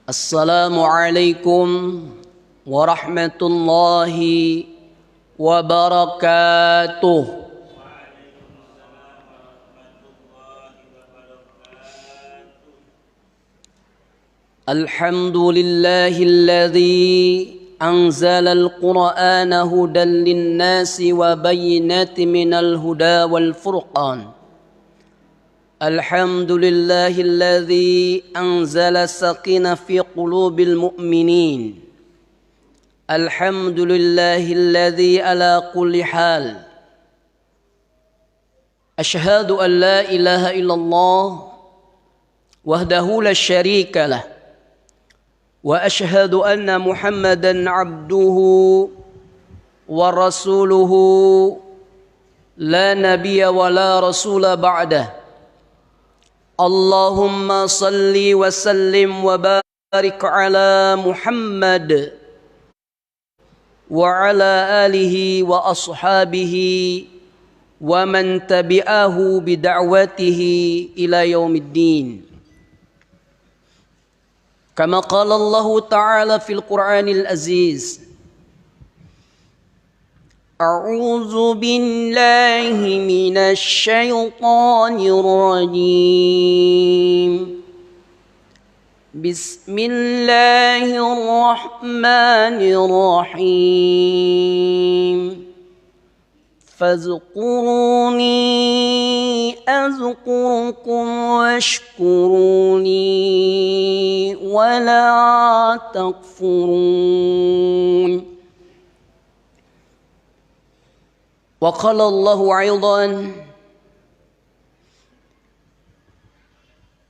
Assalamualaikum warahmatullahi wabarakatuh. Alhamdulillahilladzi anzalal Qur'ana hudan linnasi wa bayyinatin minal huda wal furqan. Alhamdulillahilladzi anzala sakinah fi qulubil mu'minin. Alhamdulillahilladzi ala kulli hal. Asyhadu an la ilaha illallah wahdahu la syarika lah. Wa asyhadu anna Muhammadan abduhu wa rasuluhu la nabiyya wa la rasula ba'dah. Allahumma salli wa sallim wa barik ala Muhammad wa ala alihi wa ashabihi wa man tabi'ahu bida'watihi ila yaumiddin. Kama qala Allah Ta'ala fil Qur'anil Aziz. A'udzu billahi minasy syaithanir rajim. Bismillahirrahmanirrahim. Fazkuruni azkurkum washkuruni wala takfurun. Wa qala Allahu aidan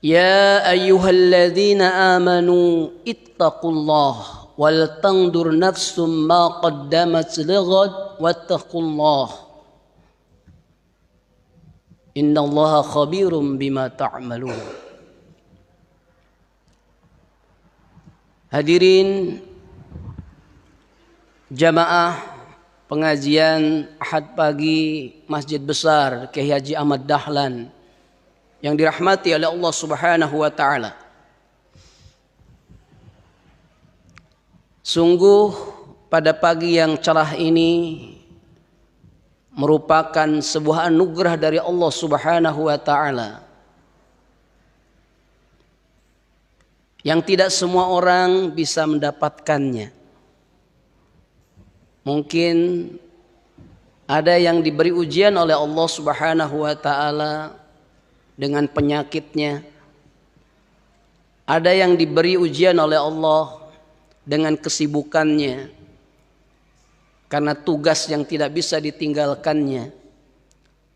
ya ayyuhalladzina amanu ittaqullaha wal tandur nafsum ma qaddamat lighad wattaqullaha innallaha khabirum bima ta'malun. Hadirin jamaah pengajian Ahad pagi Masjid Besar Kyai Haji Ahmad Dahlan yang dirahmati oleh Allah Subhanahu wa taala. Sungguh pada pagi yang cerah ini merupakan sebuah anugerah dari Allah Subhanahu wa taala yang tidak semua orang bisa mendapatkannya. Mungkin ada yang diberi ujian oleh Allah Subhanahu wa taala dengan penyakitnya. Ada yang diberi ujian oleh Allah dengan kesibukannya karena tugas yang tidak bisa ditinggalkannya.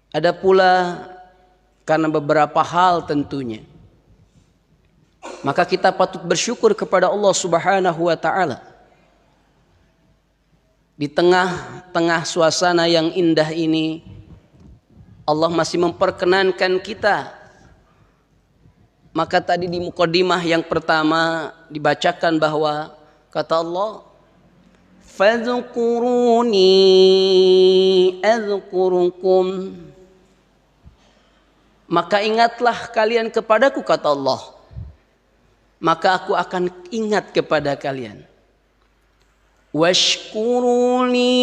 Ada pula karena beberapa hal tentunya. Maka kita patut bersyukur kepada Allah Subhanahu wa taala. Di tengah-tengah suasana yang indah ini, Allah masih memperkenankan kita. Maka tadi di mukadimah yang pertama dibacakan bahwa kata Allah, fadhkuruni azkurukum. Maka ingatlah kalian kepadaku, kata Allah, maka aku akan ingat kepada kalian. Washkuruni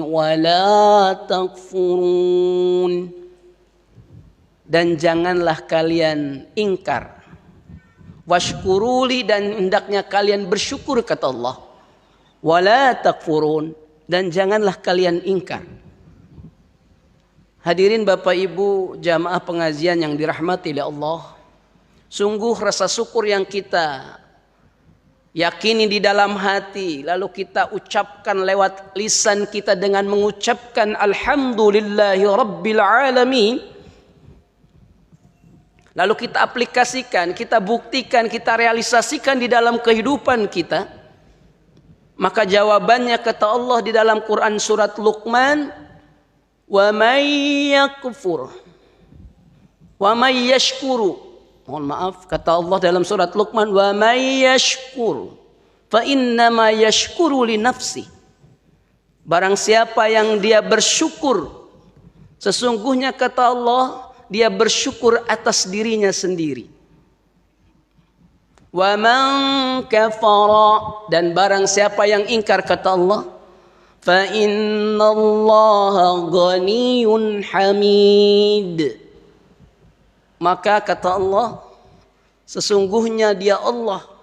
wala takfurun. Dan janganlah kalian ingkar. Washkuruli, dan hendaknya kalian bersyukur, kata Allah. Wala takfurun, dan janganlah kalian ingkar. Hadirin Bapak Ibu jamaah pengajian yang dirahmati oleh Allah, sungguh rasa syukur yang kita yakini di dalam hati, lalu kita ucapkan lewat lisan kita dengan mengucapkan alhamdulillahi rabbil alamin, lalu kita aplikasikan, kita buktikan, kita realisasikan di dalam kehidupan kita, maka jawabannya kata Allah di dalam Quran surat Luqman, wa may yakfur wa may yashkuru. Mohon maaf, kata Allah dalam surat Luqman, wa may yashkur fa innama yashkuru li nafsi. Barang siapa yang dia bersyukur, sesungguhnya kata Allah, dia bersyukur atas dirinya sendiri. Wa man kafara, dan barang siapa yang ingkar kata Allah, fa innallaha ghaniyyun hamid. Maka kata Allah, sesungguhnya dia Allah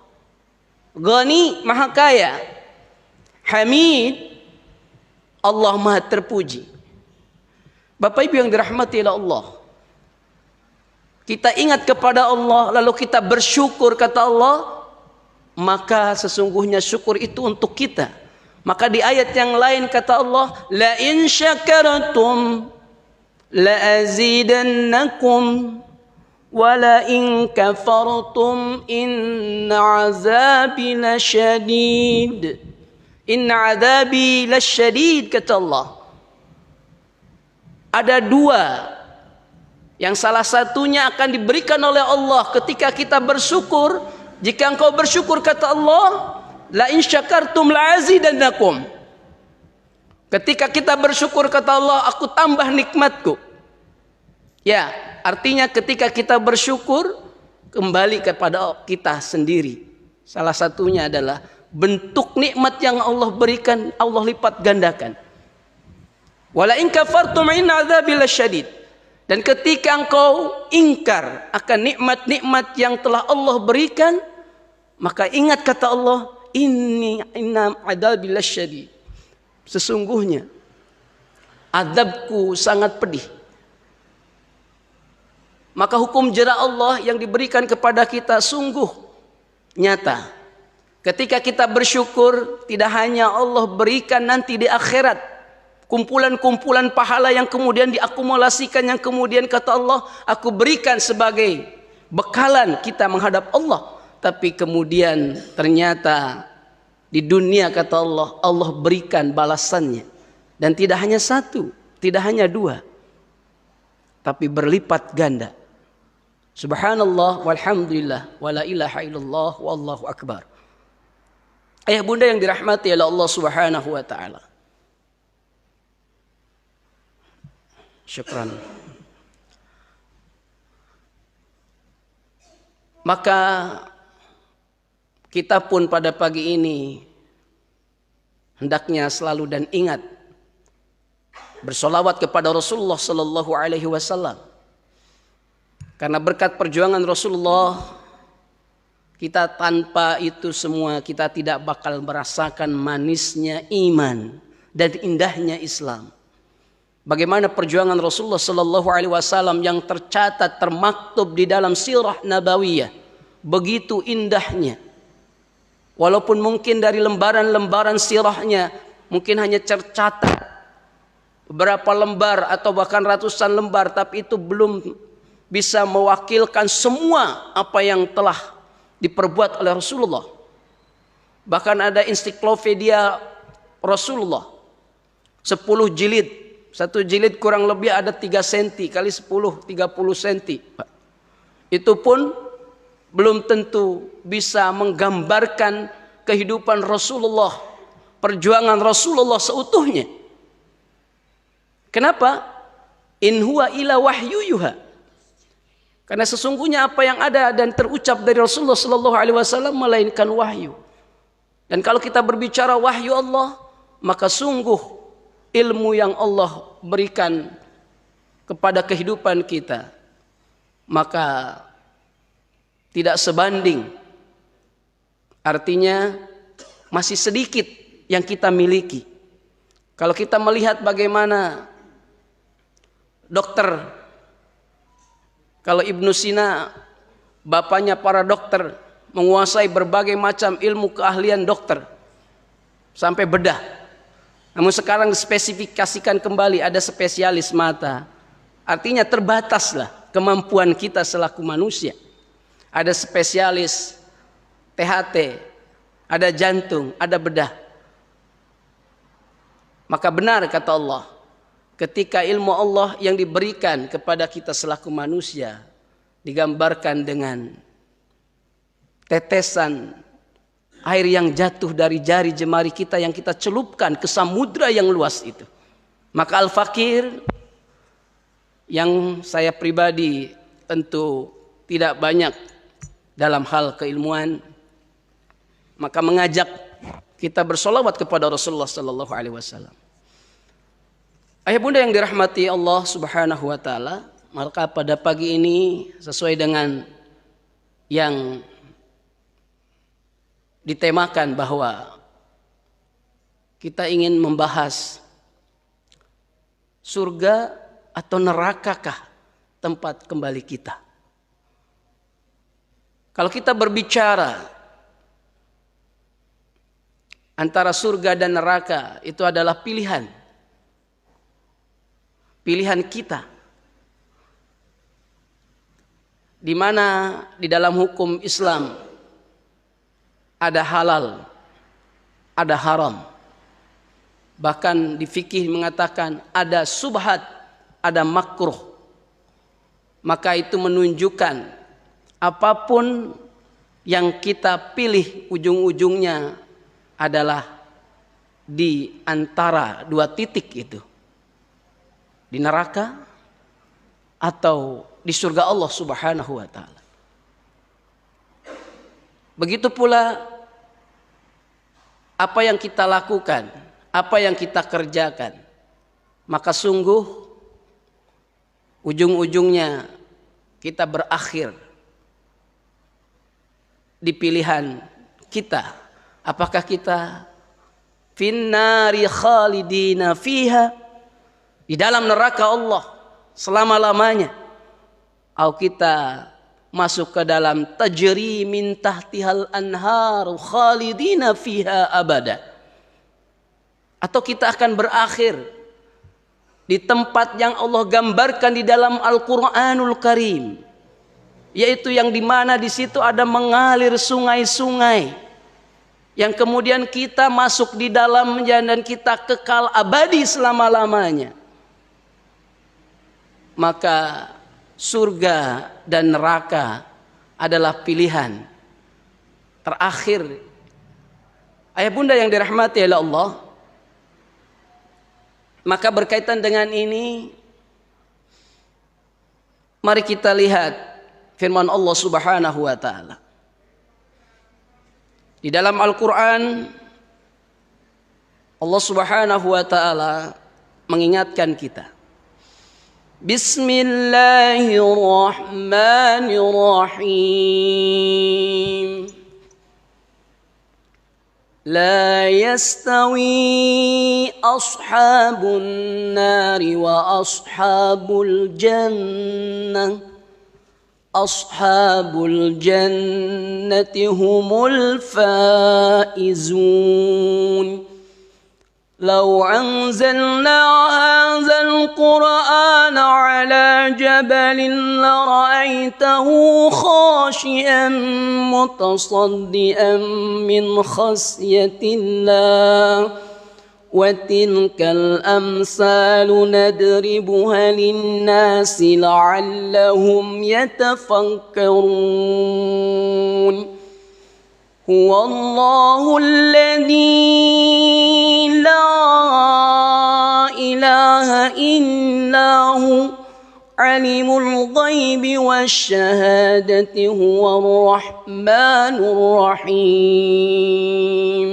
Ghani, maha kaya, Hamid, Allah maha terpuji. Bapak Ibu yang dirahmati oleh Allah, kita ingat kepada Allah lalu kita bersyukur kata Allah, maka sesungguhnya syukur itu untuk kita. Maka di ayat yang lain kata Allah, la in syakartum la azidannakum wala in kafartum inna azabi lasyadid. Inna azabi lasyadid kata Allah. Ada dua yang salah satunya akan diberikan oleh Allah ketika kita bersyukur. Jika engkau bersyukur kata Allah, la in syakartum la azidannakum. Ketika kita bersyukur kata Allah, aku tambah nikmatku. Ya, artinya ketika kita bersyukur kembali kepada kita sendiri. Salah satunya adalah bentuk nikmat yang Allah berikan, Allah lipat gandakan. Wala in kafartum inna adzabi lasyadid. Dan ketika engkau ingkar akan nikmat-nikmat yang telah Allah berikan, maka ingat kata Allah, inna adzabi lasyadid. Sesungguhnya azabku sangat pedih. Maka hukum jera Allah yang diberikan kepada kita sungguh nyata. Ketika kita bersyukur, tidak hanya Allah berikan nanti di akhirat kumpulan-kumpulan pahala yang kemudian diakumulasikan, yang kemudian kata Allah, aku berikan sebagai bekalan kita menghadap Allah. Tapi kemudian ternyata di dunia kata Allah, Allah berikan balasannya. Dan tidak hanya satu, tidak hanya dua, tapi berlipat ganda. Subhanallah walhamdulillah wala ilaha illallah wallahu akbar. Ayah bunda yang dirahmati oleh Allah Subhanahu wa taala. Syukran. Maka kita pun pada pagi ini hendaknya selalu dan ingat bersolawat kepada Rasulullah sallallahu alaihi wasallam. Karena berkat perjuangan Rasulullah, kita tanpa itu semua kita tidak bakal merasakan manisnya iman dan indahnya Islam. Bagaimana perjuangan Rasulullah sallallahu alaihi wasallam yang tercatat, termaktub di dalam sirah nabawiyah, begitu indahnya. Walaupun mungkin dari lembaran-lembaran sirahnya mungkin hanya tercatat beberapa lembar atau bahkan ratusan lembar, tapi itu belum bisa mewakilkan semua apa yang telah diperbuat oleh Rasulullah. Bahkan ada ensiklopedia Rasulullah 10 jilid, satu jilid kurang lebih ada 3 cm kali 10, 30 cm. Itu pun belum tentu bisa menggambarkan kehidupan Rasulullah, perjuangan Rasulullah seutuhnya. Kenapa? In huwa ila wahyu yuha. Karena sesungguhnya apa yang ada dan terucap dari Rasulullah sallallahu alaihi wasallam melainkan wahyu. Dan kalau kita berbicara wahyu Allah, maka sungguh ilmu yang Allah berikan kepada kehidupan kita, maka tidak sebanding. Artinya masih sedikit yang kita miliki. Kalau kita melihat bagaimana dokter, kalau Ibnu Sina bapaknya para dokter, menguasai berbagai macam ilmu keahlian dokter sampai bedah. Namun sekarang dispesifikasikan kembali ada spesialis mata. Artinya terbataslah kemampuan kita selaku manusia. Ada spesialis THT, ada jantung, ada bedah. Maka benar kata Allah, ketika ilmu Allah yang diberikan kepada kita selaku manusia digambarkan dengan tetesan air yang jatuh dari jari jemari kita yang kita celupkan ke samudra yang luas itu. Maka Al-Fakir yang saya pribadi tentu tidak banyak dalam hal keilmuan, maka mengajak kita bersolawat kepada Rasulullah sallallahu alaihi wasallam. Ayah bunda yang dirahmati Allah Subhanahu wa taala, maka pada pagi ini sesuai dengan yang ditemakan bahwa kita ingin membahas surga atau nerakakah tempat kembali kita. Kalau kita berbicara antara surga dan neraka, itu adalah pilihan. Pilihan kita. Di mana di dalam hukum Islam ada halal, ada haram. Bahkan di fikih mengatakan ada subhat, ada makruh. Maka itu menunjukkan apapun yang kita pilih ujung-ujungnya adalah di antara dua titik itu. Di neraka atau di surga Allah Subhanahu wa taala. Begitu pula apa yang kita lakukan, apa yang kita kerjakan, maka sungguh ujung-ujungnya kita berakhir di pilihan kita. Apakah kita finnari khalidina fiha, di dalam neraka Allah selama-lamanya, atau kita masuk ke dalam tajri min tahtihal anhar khalidina fiha abada, atau kita akan berakhir di tempat yang Allah gambarkan di dalam Al-Qur'anul Karim, yaitu yang dimana di situ ada mengalir sungai-sungai yang kemudian kita masuk di dalamnya dan kita kekal abadi selama-lamanya. Maka surga dan neraka adalah pilihan terakhir. Ayah bunda yang dirahmati oleh Allah, maka berkaitan dengan ini, mari kita lihat firman Allah Subhanahu wa taala. Di dalam Al-Qur'an Allah Subhanahu wa taala mengingatkan kita. Bismillahirrahmanirrahim. La yastawi ashabun nari wa ashabul jannah. Ashabul jannati humul faizun. لو أنزلنا هذا القرآن على جبل لرأيته خاشعا متصدئا من خشية الله وتلك الأمثال نضربها للناس لعلهم يتفكرون هو الله الذي لا إله إلا هو عالم الغيب والشهادة هو الرحمن الرحيم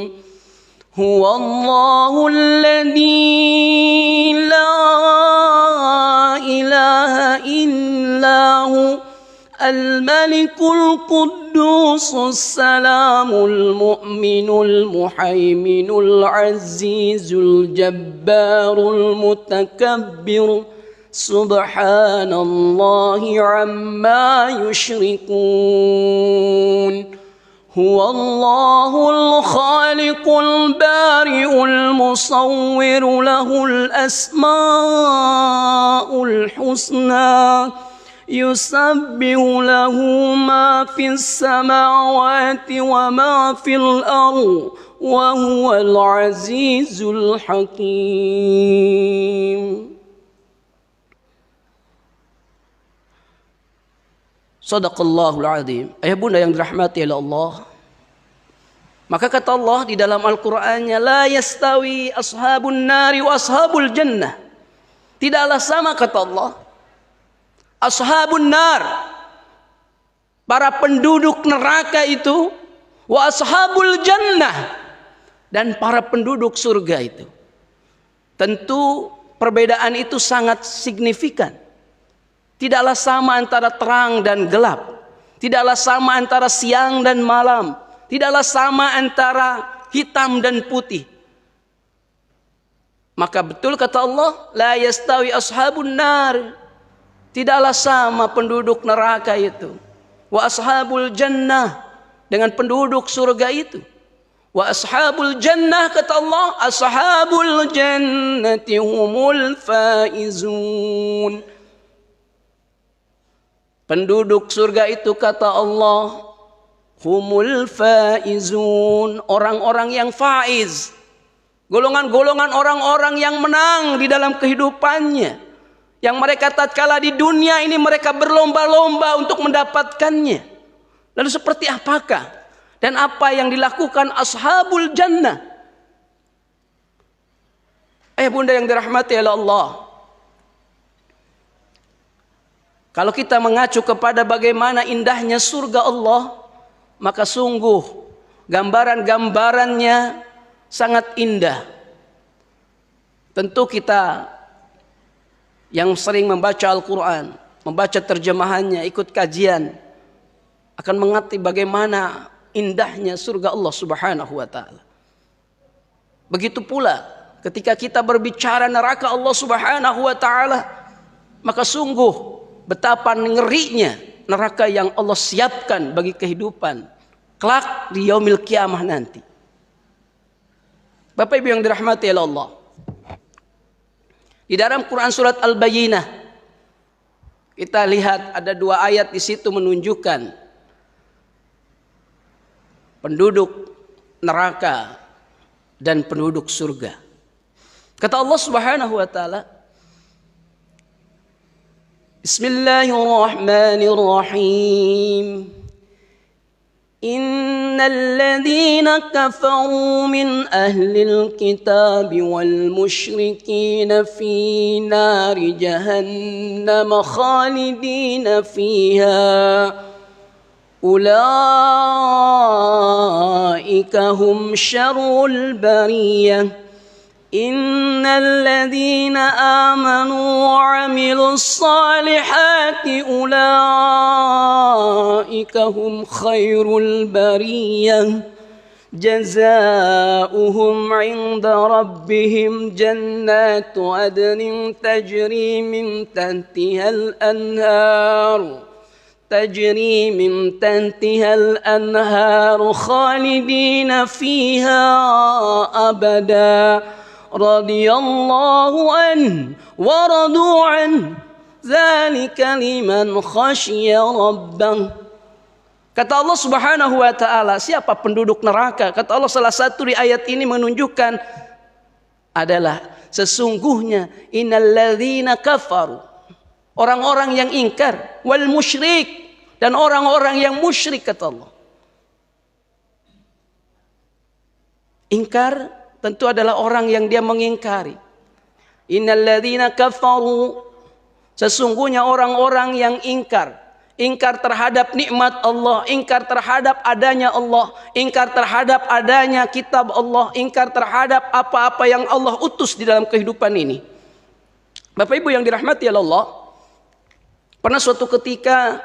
هو الله الذي لا إله إلا هو الملك القدوس السلام المؤمن المهيمن العزيز الجبار المتكبر سبحان الله عما يشركون هو الله الخالق البارئ المصور له الأسماء الحسنى يسبح له ما في السماوات وما في الأرض وهو العزيز الحكيم. Sadaqallahul azim. Ayah bunda yang dirahmati oleh Allah, maka kata Allah di dalam Al-Qur'annya, la yastawi ashabun nari wa ashabul jannah. Tidaklah sama, kata Allah, ashabun nar, para penduduk neraka itu, wa ashabul jannah, dan para penduduk surga itu. Tentu perbedaan itu sangat signifikan. Tidaklah sama antara terang dan gelap. Tidaklah sama antara siang dan malam. Tidaklah sama antara hitam dan putih. Maka betul kata Allah, la yastawi ashabun nar. Tidaklah sama penduduk neraka itu. Wa ashabul jannah, dengan penduduk surga itu. Wa ashabul jannah, kata Allah, ashabul jannati humul faizun. Penduduk surga itu, kata Allah, humul faizun, orang-orang yang faiz. Golongan-golongan orang-orang yang menang di dalam kehidupannya. Yang mereka tatkala di dunia ini mereka berlomba-lomba untuk mendapatkannya. Lalu seperti apakah dan apa yang dilakukan ashabul jannah? Bunda yang dirahmati oleh Allah, kalau kita mengacu kepada bagaimana indahnya surga Allah, maka sungguh gambaran-gambarannya sangat indah. Tentu kita yang sering membaca Al-Quran, membaca terjemahannya, ikut kajian, akan mengerti bagaimana indahnya surga Allah Subhanahu wa ta'ala. Begitu pula ketika kita berbicara neraka Allah Subhanahu wa ta'ala, maka sungguh betapa ngerinya neraka yang Allah siapkan bagi kehidupan kelak di yaumil kiamah nanti. Bapak Ibu yang dirahmati oleh Allah, di dalam Quran surat Al-Bayyinah kita lihat ada 2 ayat di situ menunjukkan penduduk neraka dan penduduk surga. Kata Allah Subhanahu wa taala, Bismillahirrahmanirrahim. Innal ladzina kafaru min ahlil kitab wal musyrikin fi nari jahannam khalidina fiha. أولئك هم شر البرية إن الذين آمنوا وعملوا الصالحات أولئك هم خير البرية جزاؤهم عند ربهم جنات عدن تجري من تحتها الأنهار خالدين فيها أبدا رضي الله عنه ورضوا عنه ذلك لمن خشي ربه. Kata Allah Subhanahu wa ta'ala, siapa penduduk neraka? Kata Allah, salah satu di ayat ini menunjukkan adalah sesungguhnya innal ladzina kafaru, orang-orang yang ingkar, wal musyrik, dan orang-orang yang musyrik, kata Allah. Ingkar tentu adalah orang yang dia mengingkari. Innal ladzina kafaru, sesungguhnya orang-orang yang ingkar. Ingkar terhadap nikmat Allah, ingkar terhadap adanya Allah, ingkar terhadap adanya kitab Allah, ingkar terhadap apa-apa yang Allah utus di dalam kehidupan ini. Bapak Ibu yang dirahmati Allah, pernah suatu ketika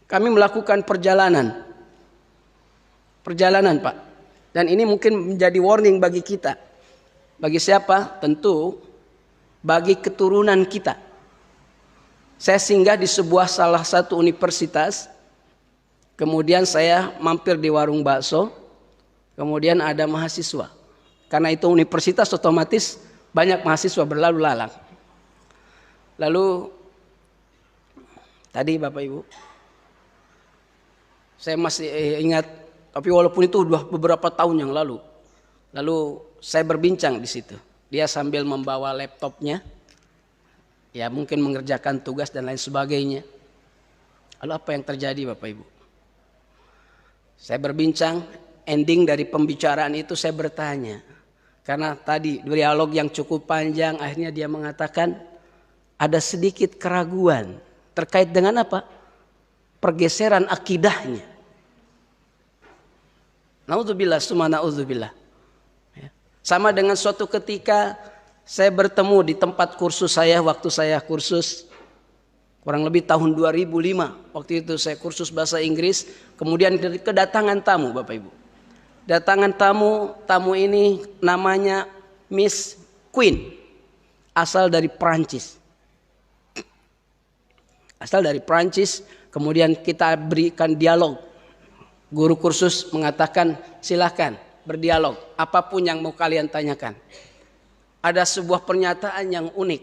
kami melakukan perjalanan Pak. Dan ini mungkin menjadi warning bagi kita. Bagi siapa? Tentu bagi keturunan kita. Saya singgah di salah satu universitas. Kemudian saya mampir di warung bakso. Kemudian ada mahasiswa. Karena itu universitas, otomatis banyak mahasiswa berlalu lalang. Lalu tadi Bapak Ibu, saya masih ingat, tapi walaupun itu sudah beberapa tahun yang lalu. Lalu saya berbincang di situ. Dia sambil membawa laptopnya, ya mungkin mengerjakan tugas dan lain sebagainya. Lalu apa yang terjadi Bapak Ibu? Saya berbincang, ending dari pembicaraan itu saya bertanya. Karena tadi dialog yang cukup panjang, akhirnya dia mengatakan ada sedikit keraguan terkait dengan apa? pergeseran akidahnya. Naudzubillah, summa naudzubillah. Sama dengan suatu ketika saya bertemu di tempat kursus saya, waktu saya kursus kurang lebih tahun 2005. Waktu itu saya kursus bahasa Inggris, kemudian kedatangan tamu, Bapak Ibu. Datangan tamu ini namanya Miss Queen, asal dari Prancis. Asal dari Prancis, kemudian kita berikan dialog. Guru kursus mengatakan, silakan berdialog, apapun yang mau kalian tanyakan. Ada sebuah pernyataan yang unik.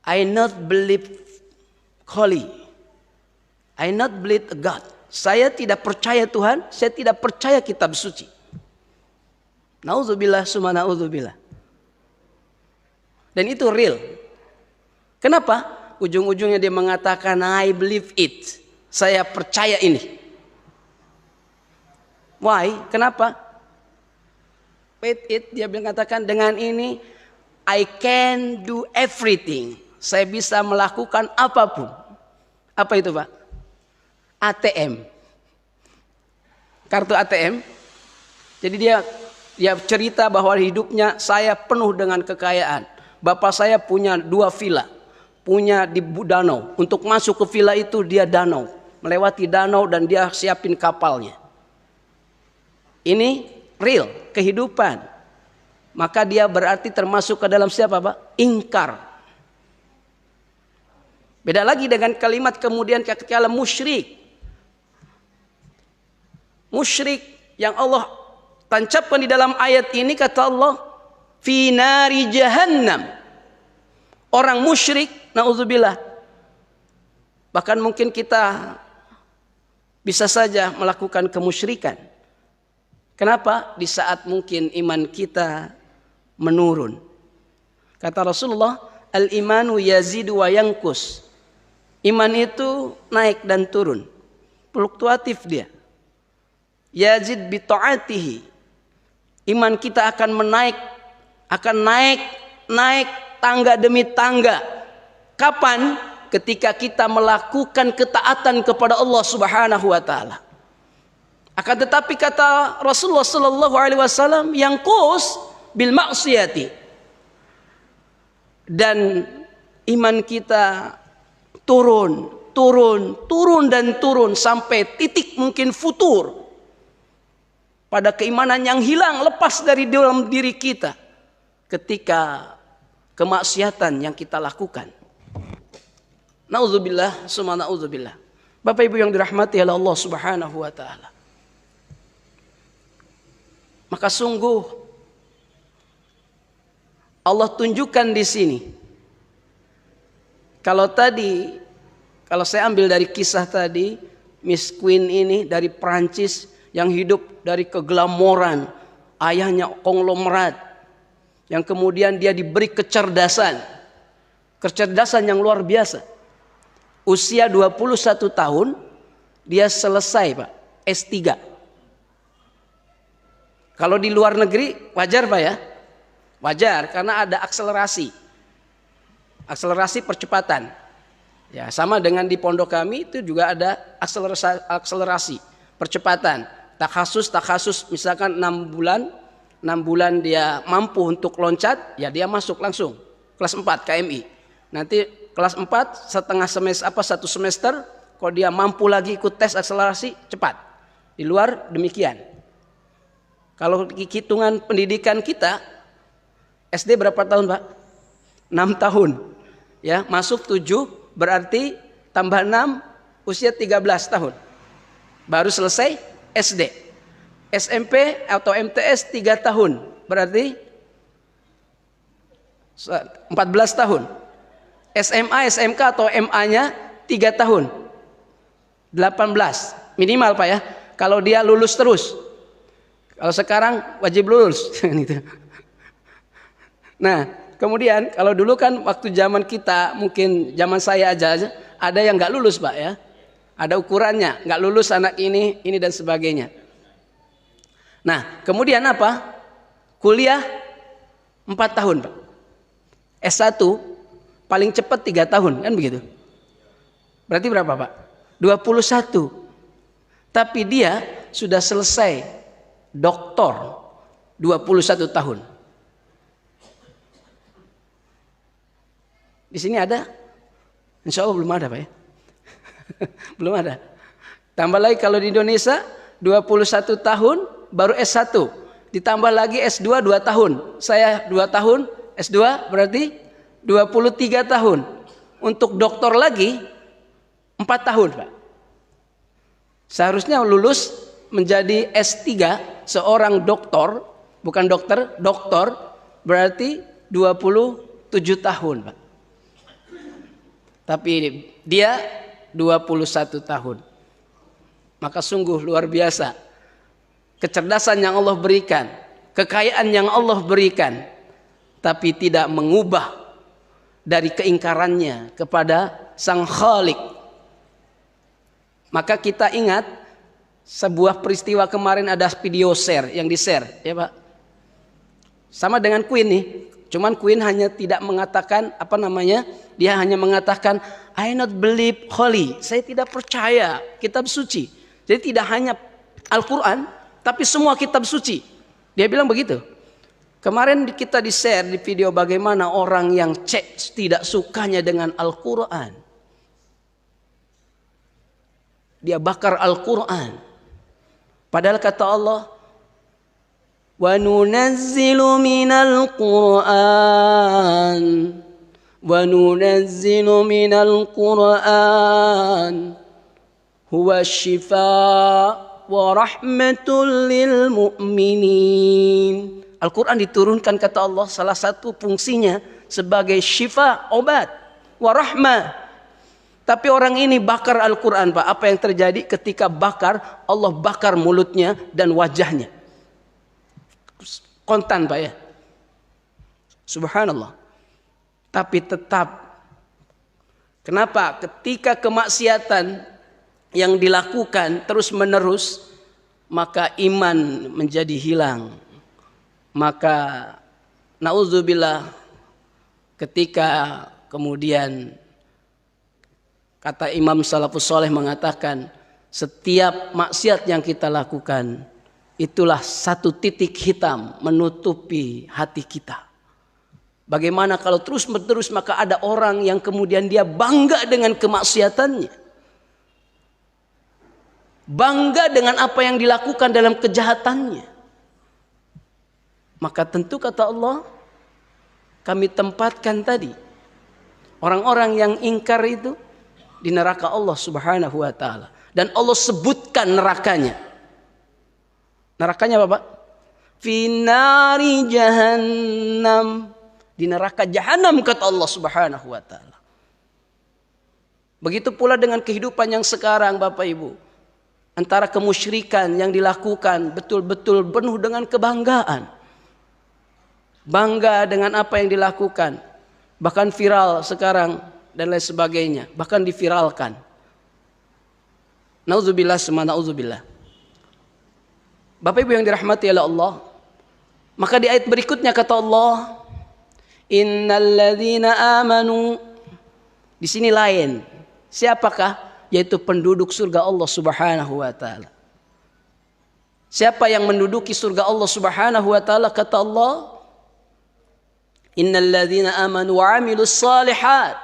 I not believe Holy. I not believe God. Saya tidak percaya Tuhan, saya tidak percaya kitab suci. Nauzubillah, summa naudzubillah. Dan itu real. Kenapa? Ujung-ujungnya dia mengatakan I believe it. Saya percaya ini. Why? Kenapa? With it, dia mengatakan dengan ini I can do everything. Saya bisa melakukan apapun. Apa itu, Pak? ATM. Kartu ATM. Jadi dia cerita bahwa hidupnya saya penuh dengan kekayaan. Bapak saya punya 2 villa. Punya di danau. Untuk masuk ke villa itu dia danau. Melewati danau dan dia siapin kapalnya. Ini real, kehidupan. Maka dia berarti termasuk ke dalam siapa, Pak? Ingkar. Beda lagi dengan kalimat kemudian ketika musyrik. Musyrik yang Allah tancapkan di dalam ayat ini, kata Allah, fi nari jahannam. Orang musyrik, naudzubillah. Bahkan mungkin kita bisa saja melakukan kemusyrikan. Kenapa? Di saat mungkin iman kita menurun. Kata Rasulullah, al-imanu yazidu wa yankus. Iman itu naik dan turun. Fluktuatif dia. Yazid bi ta'atihi. Iman kita akan naik tangga demi tangga. Kapan? Ketika kita melakukan ketaatan kepada Allah Subhanahu wa taala. Akan tetapi kata Rasulullah sallallahu alaihi wasallam, yang kus bil maksiyati. Dan iman kita turun dan turun sampai titik mungkin futur. Pada keimanan yang hilang, lepas dari dalam diri kita ketika kemaksiatan yang kita lakukan. Nauzubillah, summa nauzubillah. Bapak Ibu yang dirahmati oleh Allah Subhanahu wa taala. Maka sungguh Allah tunjukkan di sini. Kalau saya ambil dari kisah tadi, Miss Queen ini dari Prancis yang hidup dari keglamoran, ayahnya konglomerat, yang kemudian dia diberi kecerdasan yang luar biasa. Usia 21 tahun dia selesai, Pak, S3. Kalau di luar negeri wajar, Pak, ya? Wajar karena ada akselerasi percepatan. Ya, sama dengan di pondok kami itu juga ada akselerasi percepatan. Takhasus misalkan 6 bulan dia mampu untuk loncat, ya dia masuk langsung kelas 4 KMI. Nanti kelas 4 satu semester kalau dia mampu lagi ikut tes akselerasi cepat. Di luar demikian. Kalau hitungan pendidikan kita SD berapa tahun, Pak? 6 tahun. Ya, masuk 7 berarti tambah 6 usia 13 tahun. Baru selesai SD. SMP atau MTS 3 tahun. Berarti 14 tahun. SMA, SMK atau MA-nya 3 tahun. 18 minimal, Pak, ya. Kalau dia lulus terus. Kalau sekarang wajib lulus. Nah, kemudian kalau dulu kan waktu zaman kita, mungkin zaman saya aja ada yang nggak lulus, Pak, ya. Ada ukurannya, nggak lulus anak ini dan sebagainya. Nah, kemudian apa? Kuliah 4 tahun, Pak. S1 paling cepat 3 tahun, kan begitu? Berarti berapa, Pak? 21. Tapi dia sudah selesai doktor 21 tahun. Di sini ada? Insya Allah belum ada Pak ya. Belum ada. Tambah lagi kalau di Indonesia 21 tahun baru S1. Ditambah lagi S2 2 tahun. Saya 2 tahun, S2 berarti 23 tahun. Untuk doktor lagi 4 tahun Pak. Seharusnya lulus menjadi S3 seorang doktor, bukan dokter, doktor berarti 27 tahun Pak. Tapi dia 21 tahun. Maka sungguh luar biasa kecerdasan yang Allah berikan, kekayaan yang Allah berikan, tapi tidak mengubah dari keingkarannya kepada Sang Khalik. Maka kita ingat sebuah peristiwa kemarin, ada video share yang di-share, ya Pak. Sama dengan Queen nih, cuman Queen hanya tidak mengatakan dia hanya mengatakan I not believe holy. Saya tidak percaya kitab suci. Jadi tidak hanya Al-Quran, tapi semua kitab suci. Dia bilang begitu. Kemarin kita di-share di video bagaimana orang yang tidak sukanya dengan Al-Quran. Dia bakar Al-Quran. Padahal kata Allah, wa nunazzilu minal Qur'an wa nunazzilu minal Qur'an huwa shifa wa rahmatul lil mu'minin. Al-Quran diturunkan kata Allah salah satu fungsinya sebagai syifa, obat, wa rahmah. Tapi orang ini bakar Al-Quran Pak. Apa yang terjadi ketika bakar? Allah bakar mulutnya dan wajahnya. Kontan Pak ya. Subhanallah. Tapi tetap, kenapa ketika kemaksiatan yang dilakukan terus menerus, maka iman menjadi hilang. Maka naudzubillah, ketika kemudian kata Imam Salafus Saleh mengatakan, setiap maksiat yang kita lakukan itulah satu titik hitam menutupi hati kita. Bagaimana kalau terus menerus, maka ada orang yang kemudian dia bangga dengan kemaksiatannya. Bangga dengan apa yang dilakukan dalam kejahatannya. Maka tentu kata Allah, kami tempatkan tadi orang-orang yang ingkar itu di neraka Allah Subhanahu wa taala. Dan Allah sebutkan nerakanya. Nerakanya apa Pak? Finari jahannam. Di neraka jahanam kata Allah Subhanahu wa taala. Begitu pula dengan kehidupan yang sekarang Bapak Ibu. Antara kemusyrikan yang dilakukan betul-betul penuh dengan kebanggaan. Bangga dengan apa yang dilakukan. Bahkan viral sekarang dan lain sebagainya. Bahkan diviralkan. Nauzubillah summa nauzubillah. Bapak Ibu yang dirahmati oleh Allah. Maka di ayat berikutnya kata Allah, innalladzina amanu. Di sini lain. Siapakah? Yaitu penduduk surga Allah Subhanahu wa taala. Siapa yang menduduki surga Allah Subhanahu wa taala? Kata Allah, innalladzina amanu wa 'amilus shalihat.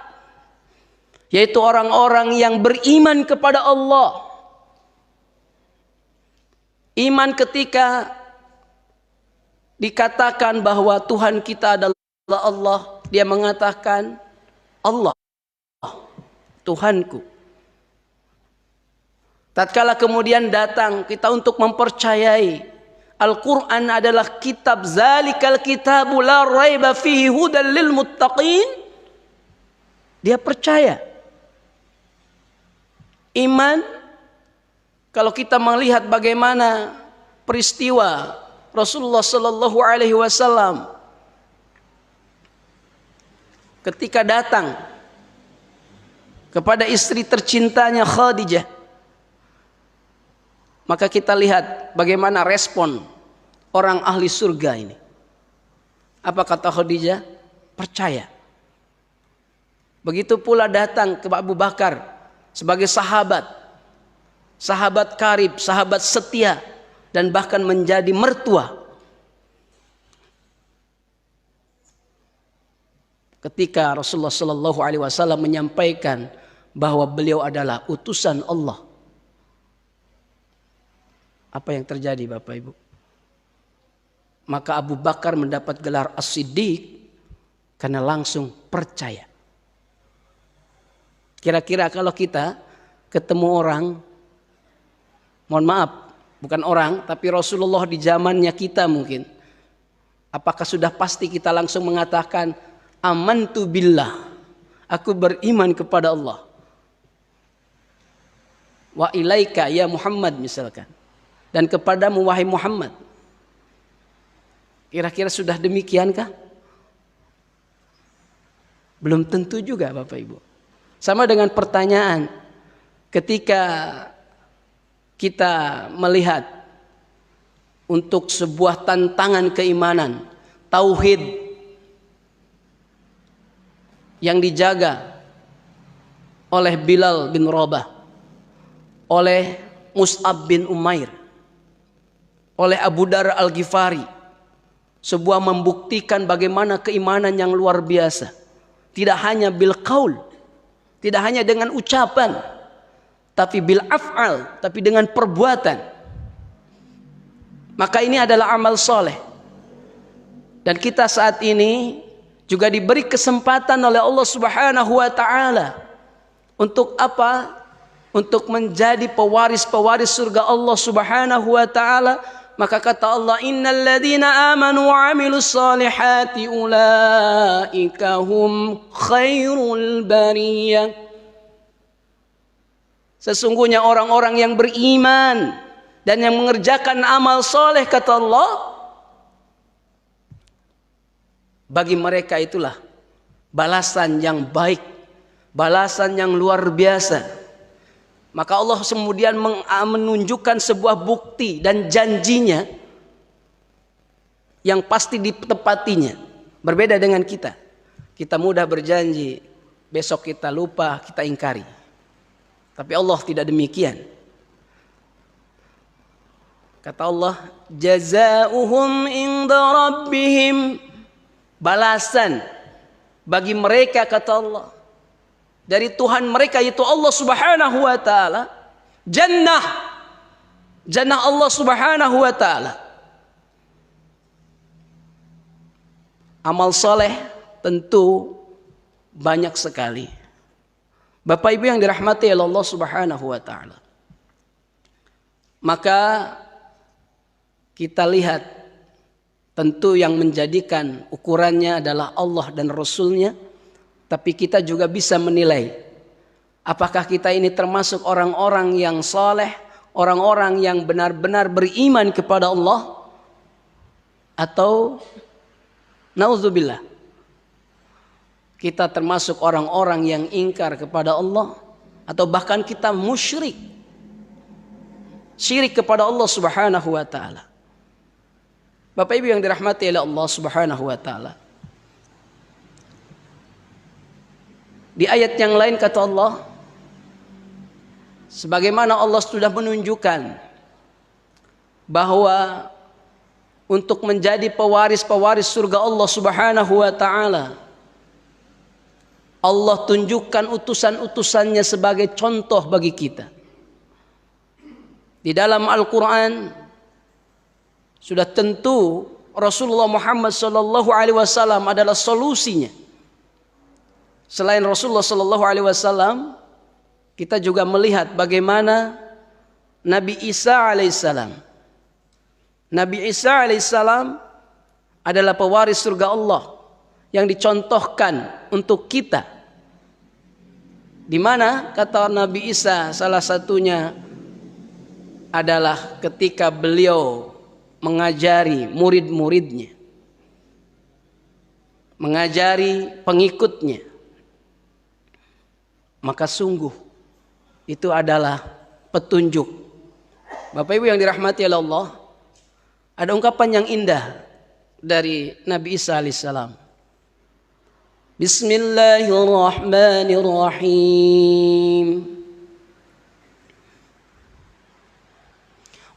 Yaitu orang-orang yang beriman kepada Allah. Iman ketika dikatakan bahwa Tuhan kita adalah Allah, dia mengatakan Allah Tuhanku. Tatkala kemudian datang kita untuk mempercayai Al-Quran adalah kitab, zalikal kitabu la raiba fihi hudal lil muttaqin, dia percaya. Iman, kalau kita melihat bagaimana peristiwa Rasulullah Sallallahu Alaihi Wasallam ketika datang kepada istri tercintanya Khadijah, maka kita lihat bagaimana respon orang ahli surga ini. Apa kata Khadijah? Percaya. Begitu pula datang ke Abu Bakar sebagai sahabat. sahabat karib, sahabat setia, dan bahkan menjadi mertua. Ketika Rasulullah Shallallahu Alaihi Wasallam menyampaikan bahwa beliau adalah utusan Allah, apa yang terjadi Bapak Ibu? Maka Abu Bakar mendapat gelar As-Siddiq karena langsung percaya. Kira-kira kalau kita ketemu orang, mohon maaf, bukan orang, tapi Rasulullah di zamannya kita mungkin, apakah sudah pasti kita langsung mengatakan amantu billah, aku beriman kepada Allah, wa ilaika ya Muhammad misalkan, dan kepadamu wahai Muhammad? Kira-kira sudah demikiankah? Belum tentu juga Bapak Ibu. Sama dengan pertanyaan ketika kita melihat untuk sebuah tantangan keimanan, tauhid yang dijaga oleh Bilal bin Rabah, oleh Mus'ab bin Umair, oleh Abu Dar Al-Ghifari, sebuah membuktikan bagaimana keimanan yang luar biasa. Tidak hanya bil qaul, tidak hanya dengan ucapan, tapi bil af'al, tapi dengan perbuatan. Maka ini adalah amal soleh. Dan kita saat ini juga diberi kesempatan oleh Allah Subhanahu wa taala untuk apa? Untuk menjadi pewaris-pewaris surga Allah Subhanahu wa taala. Maka kata Allah, innal ladzina amanu wa 'amilus solihati ulaika hum khairul bariyah. Sesungguhnya orang-orang yang beriman dan yang mengerjakan amal soleh, kata Allah, bagi mereka itulah balasan yang baik, balasan yang luar biasa. Maka Allah kemudian menunjukkan sebuah bukti dan janjinya yang pasti ditepatinya. Berbeda dengan kita. Kita mudah berjanji, besok kita lupa, kita ingkari. Tapi Allah tidak demikian. Kata Allah, jazaohum inda rabbihim, balasan bagi mereka, kata Allah, dari Tuhan mereka, yaitu Allah Subhanahu wa taala, jannah Allah Subhanahu wa taala. Amal soleh tentu banyak sekali. Bapak Ibu yang dirahmati oleh Allah Subhanahu wa taala. Maka kita lihat, tentu yang menjadikan ukurannya adalah Allah dan Rasulnya. Tapi kita juga bisa menilai apakah kita ini termasuk orang-orang yang saleh, orang-orang yang benar-benar beriman kepada Allah, atau nauzubillah kita termasuk orang-orang yang ingkar kepada Allah, atau bahkan kita musyrik, syirik kepada Allah Subhanahu wa taala. Bapak Ibu yang dirahmati oleh Allah Subhanahu wa taala, di ayat yang lain kata Allah, sebagaimana Allah sudah menunjukkan bahwa untuk menjadi pewaris-pewaris surga Allah Subhanahu wa taala, Allah tunjukkan utusan-utusannya sebagai contoh bagi kita. Di dalam Al-Quran sudah tentu Rasulullah Muhammad SAW adalah solusinya. Selain Rasulullah SAW, kita juga melihat bagaimana Nabi Isa alaihissalam. Nabi Isa alaihissalam adalah pewaris surga Allah yang dicontohkan untuk kita. Di mana kata Nabi Isa salah satunya adalah ketika beliau mengajari murid-muridnya, mengajari pengikutnya. Maka sungguh itu adalah petunjuk. Bapak Ibu yang dirahmati oleh Allah, ada ungkapan yang indah dari Nabi Isa alaihissalam. Bismillahirrahmanirrahim.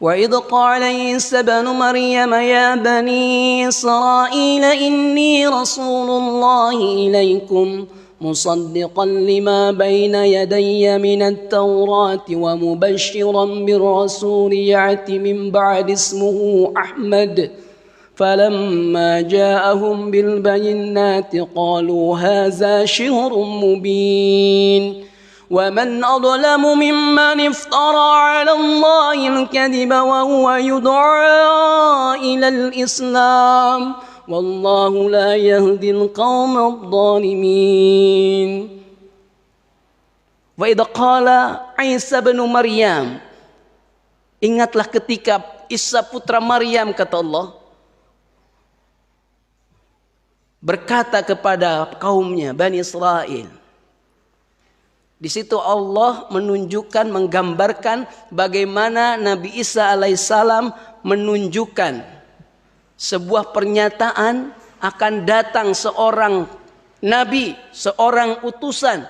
وإذ قال عيسى ابن مريم يا بني إسرائيل إني رسول الله إليكم مصدقا لما بين يدي من التوراة ومبشرا بالرسول يأتي من بعد اسمه أحمد فلما جاءهم بالبينات قالوا هذا شهر مبين ومن أظلم ممن افترى على الله الكذب وهو يدعى إلى الإسلام والله لا يهدي القوم الظالمين. Wa idza qala Isa bin Maryam, ingatlah ketika Isa putra Maryam, kata Allah, berkata kepada kaumnya Bani Israel. Di situ Allah menunjukkan, menggambarkan bagaimana Nabi Isa alaihissalam menunjukkan sebuah pernyataan akan datang seorang nabi, seorang utusan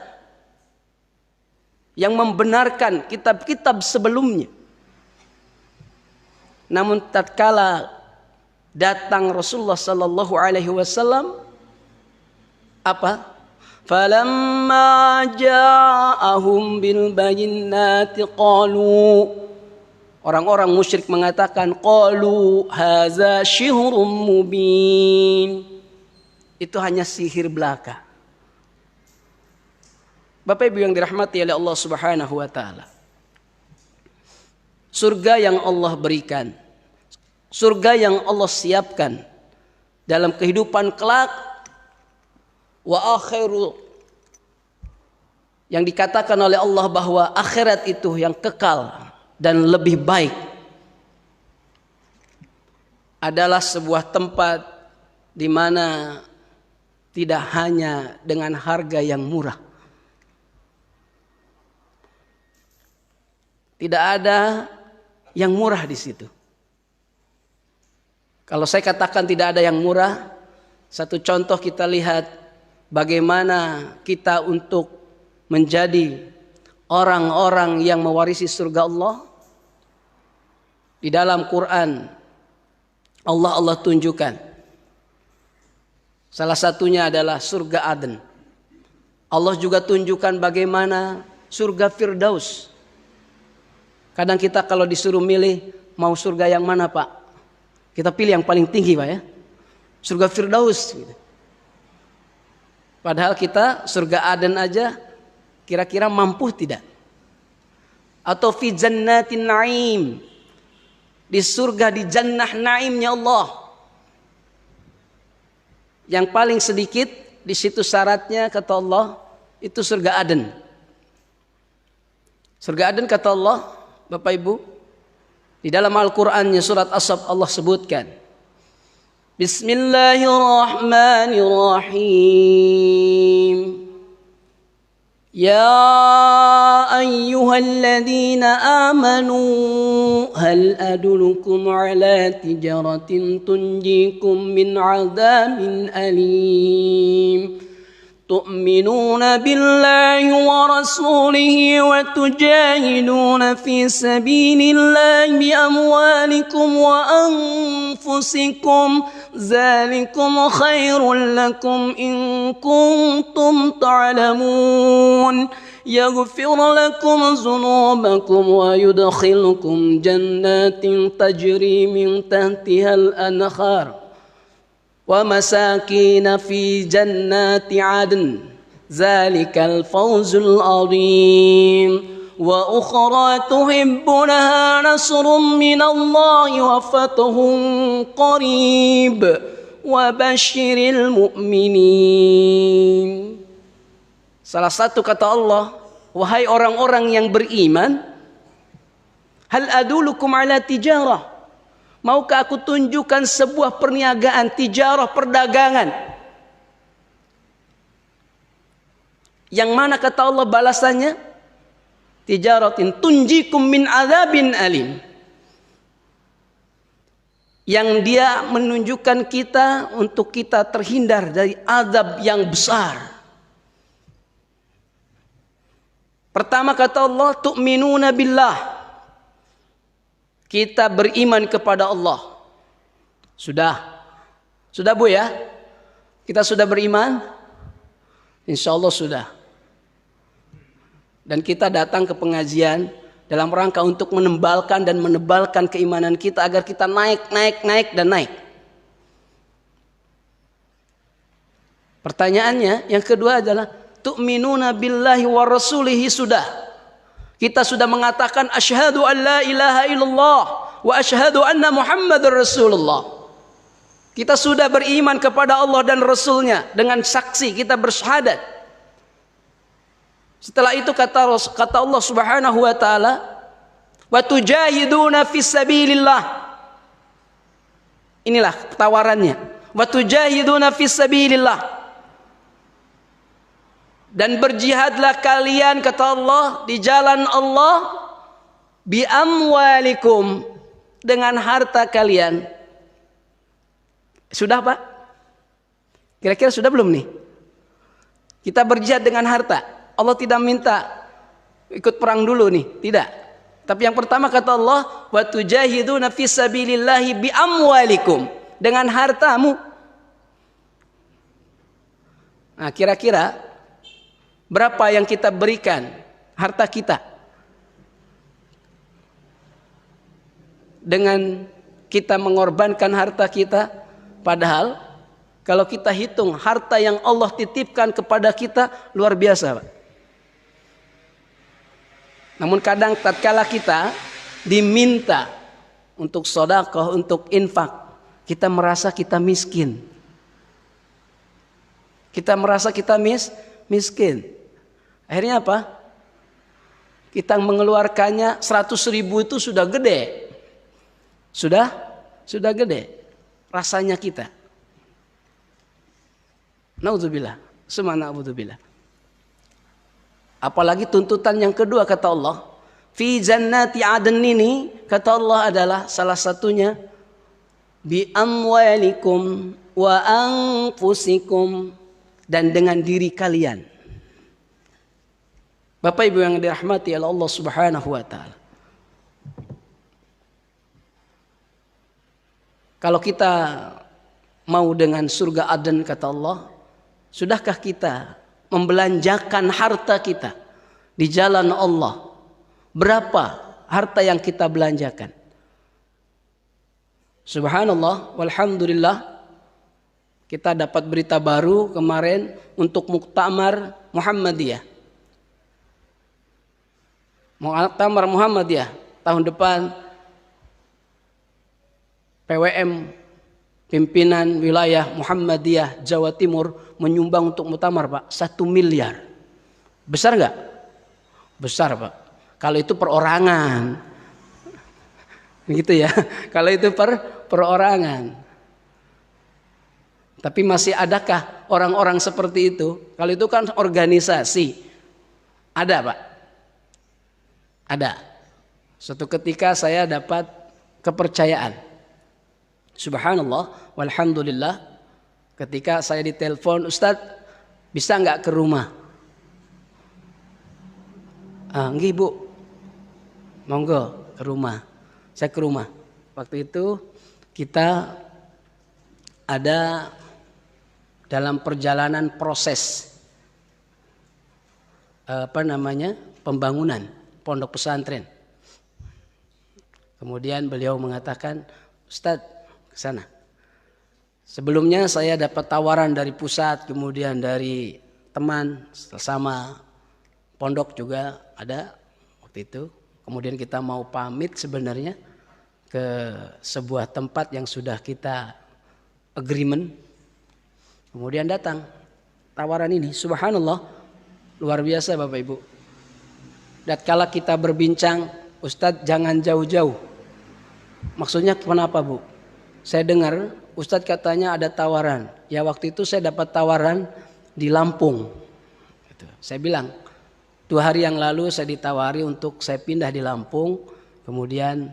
yang membenarkan kitab-kitab sebelumnya. Namun tatkala datang Rasulullah sallallahu alaihi wasallam, apa? Falamma ja'ahum bil bayyinati qalu, orang-orang musyrik mengatakan qalu haza syihrun mubin, itu hanya sihir belaka. Bapak Ibu yang dirahmati oleh Allah Subhanahu wa taala, surga yang Allah berikan, surga yang Allah siapkan dalam kehidupan kelak, wa akhiru, yang dikatakan oleh Allah bahwa akhirat itu yang kekal dan lebih baik, adalah sebuah tempat di mana tidak hanya dengan harga yang murah, tidak ada yang murah di situ. Kalau saya katakan tidak ada yang murah, satu contoh kita lihat bagaimana kita untuk menjadi orang-orang yang mewarisi surga Allah. Di dalam Quran Allah tunjukkan, salah satunya adalah surga Aden. Allah juga tunjukkan bagaimana surga Firdaus. Kadang kita kalau disuruh milih mau surga yang mana Pak, kita pilih yang paling tinggi Pak ya, surga Firdaus gitu. Padahal kita surga Aden aja kira-kira mampu tidak? Atau fi jannatin naim, di surga, di jannah naimnya Allah, yang paling sedikit di situ syaratnya kata Allah itu surga Aden. Surga Aden kata Allah, Bapak Ibu, di dalam Al-Qur'annya surat As-Saff Allah sebutkan, Bismillahirrahmanirrahim. Ya ayyuhalladzina amanu hal adulukum ala tijaratin tunjikum min adzabin alim. تؤمنون بالله ورسوله وتجاهدون في سبيل الله بأموالكم وأنفسكم ذلكم خير لكم إن كنتم تعلمون يغفر لكم ذنوبكم ويدخلكم جنات تجري من تحتها الأنهار ومساكين في جنات عدن ذلك الفوز العظيم وأخرى تحبونها نصر من الله وفتح قريب وبشر المؤمنين. Salah satu kata Allah, wahai orang-orang yang beriman, hal adulukum ala tijarah, maukah aku tunjukkan sebuah perniagaan, tijarah, perdagangan, yang mana kata Allah balasannya, tijaratin tunjikum min adzabin alim, yang dia menunjukkan kita untuk kita terhindar dari azab yang besar. Pertama kata Allah, tu'minuna billah, kita beriman kepada Allah. Sudah Bu ya? Kita sudah beriman? Insya Allah sudah. Dan kita datang ke pengajian dalam rangka untuk menebalkan dan menebalkan keimanan kita agar kita naik dan naik. Pertanyaannya yang kedua adalah tu'minuna billahi wa rasulihi sudah. Kita sudah mengatakan asyhadu an la ilaha illallah wa asyhadu anna Muhammadar Rasulullah. Kita sudah beriman kepada Allah dan Rasulnya dengan saksi kita bersyahadat. Setelah itu kata Allah Subhanahu wa taala, wa tujahiduna fis sabilillah. Inilah tawarannya. Wa tujahiduna fis sabilillah. Dan berjihadlah kalian kata Allah di jalan Allah bi amwalikum dengan harta kalian. Sudah Pak? Kira-kira sudah belum nih? Kita berjihad dengan harta. Allah tidak minta ikut perang dulu nih, tidak. Tapi yang pertama kata Allah, wa tujahiduna fisabilillahi bi amwalikum, dengan hartamu. Nah, kira-kira berapa yang kita berikan harta kita? Dengan kita mengorbankan harta kita, padahal kalau kita hitung harta yang Allah titipkan kepada kita luar biasa, Pak. Namun kadang tatkala kita diminta untuk sedekah, untuk infak, kita merasa kita miskin. Kita merasa kita miskin. Akhirnya apa? Kita mengeluarkannya 100.000 itu sudah gede. Sudah gede rasanya kita. Naudzubillah, summa na'udzubillah. Apalagi tuntutan yang kedua kata Allah, fi jannati adn ini kata Allah adalah salah satunya bi amwalikum wa anfusikum, dan dengan diri kalian. Bapak Ibu yang dirahmati oleh Allah Subhanahu wa taala. Kalau kita mau dengan surga Aden kata Allah, sudahkah kita membelanjakan harta kita di jalan Allah? Berapa harta yang kita belanjakan? Subhanallah, walhamdulillah, kita dapat berita baru kemarin untuk Muktamar Muhammadiyah. Muktamar Muhammadiyah tahun depan, PWM pimpinan wilayah Muhammadiyah Jawa Timur menyumbang untuk muktamar Pak 1 miliar. Besar nggak? Besar Pak. Kalau itu perorangan, gitu ya. Kalau itu perorangan. Tapi masih adakah orang-orang seperti itu? Kalau itu kan organisasi. Ada Pak. Ada. Suatu ketika saya dapat kepercayaan. Subhanallah, walhamdulillah, ketika saya ditelepon, Ustadz bisa nggak ke rumah? Nggih Bu, monggo ke rumah. Saya ke rumah. Waktu itu kita ada dalam perjalanan proses pembangunan pondok pesantren. Kemudian beliau mengatakan, Ustadz, ke sana. Sebelumnya saya dapat tawaran dari pusat, kemudian dari teman sesama pondok juga ada waktu itu. Kemudian kita mau pamit sebenarnya ke sebuah tempat yang sudah kita agreement. Kemudian datang tawaran ini, subhanallah, luar biasa Bapak Ibu. Dan kala kita berbincang, Ustadz jangan jauh-jauh. Maksudnya kenapa Bu? Saya dengar Ustadz katanya ada tawaran. Ya waktu itu saya dapat tawaran di Lampung. Saya bilang 2 hari yang lalu saya ditawari untuk saya pindah di Lampung. Kemudian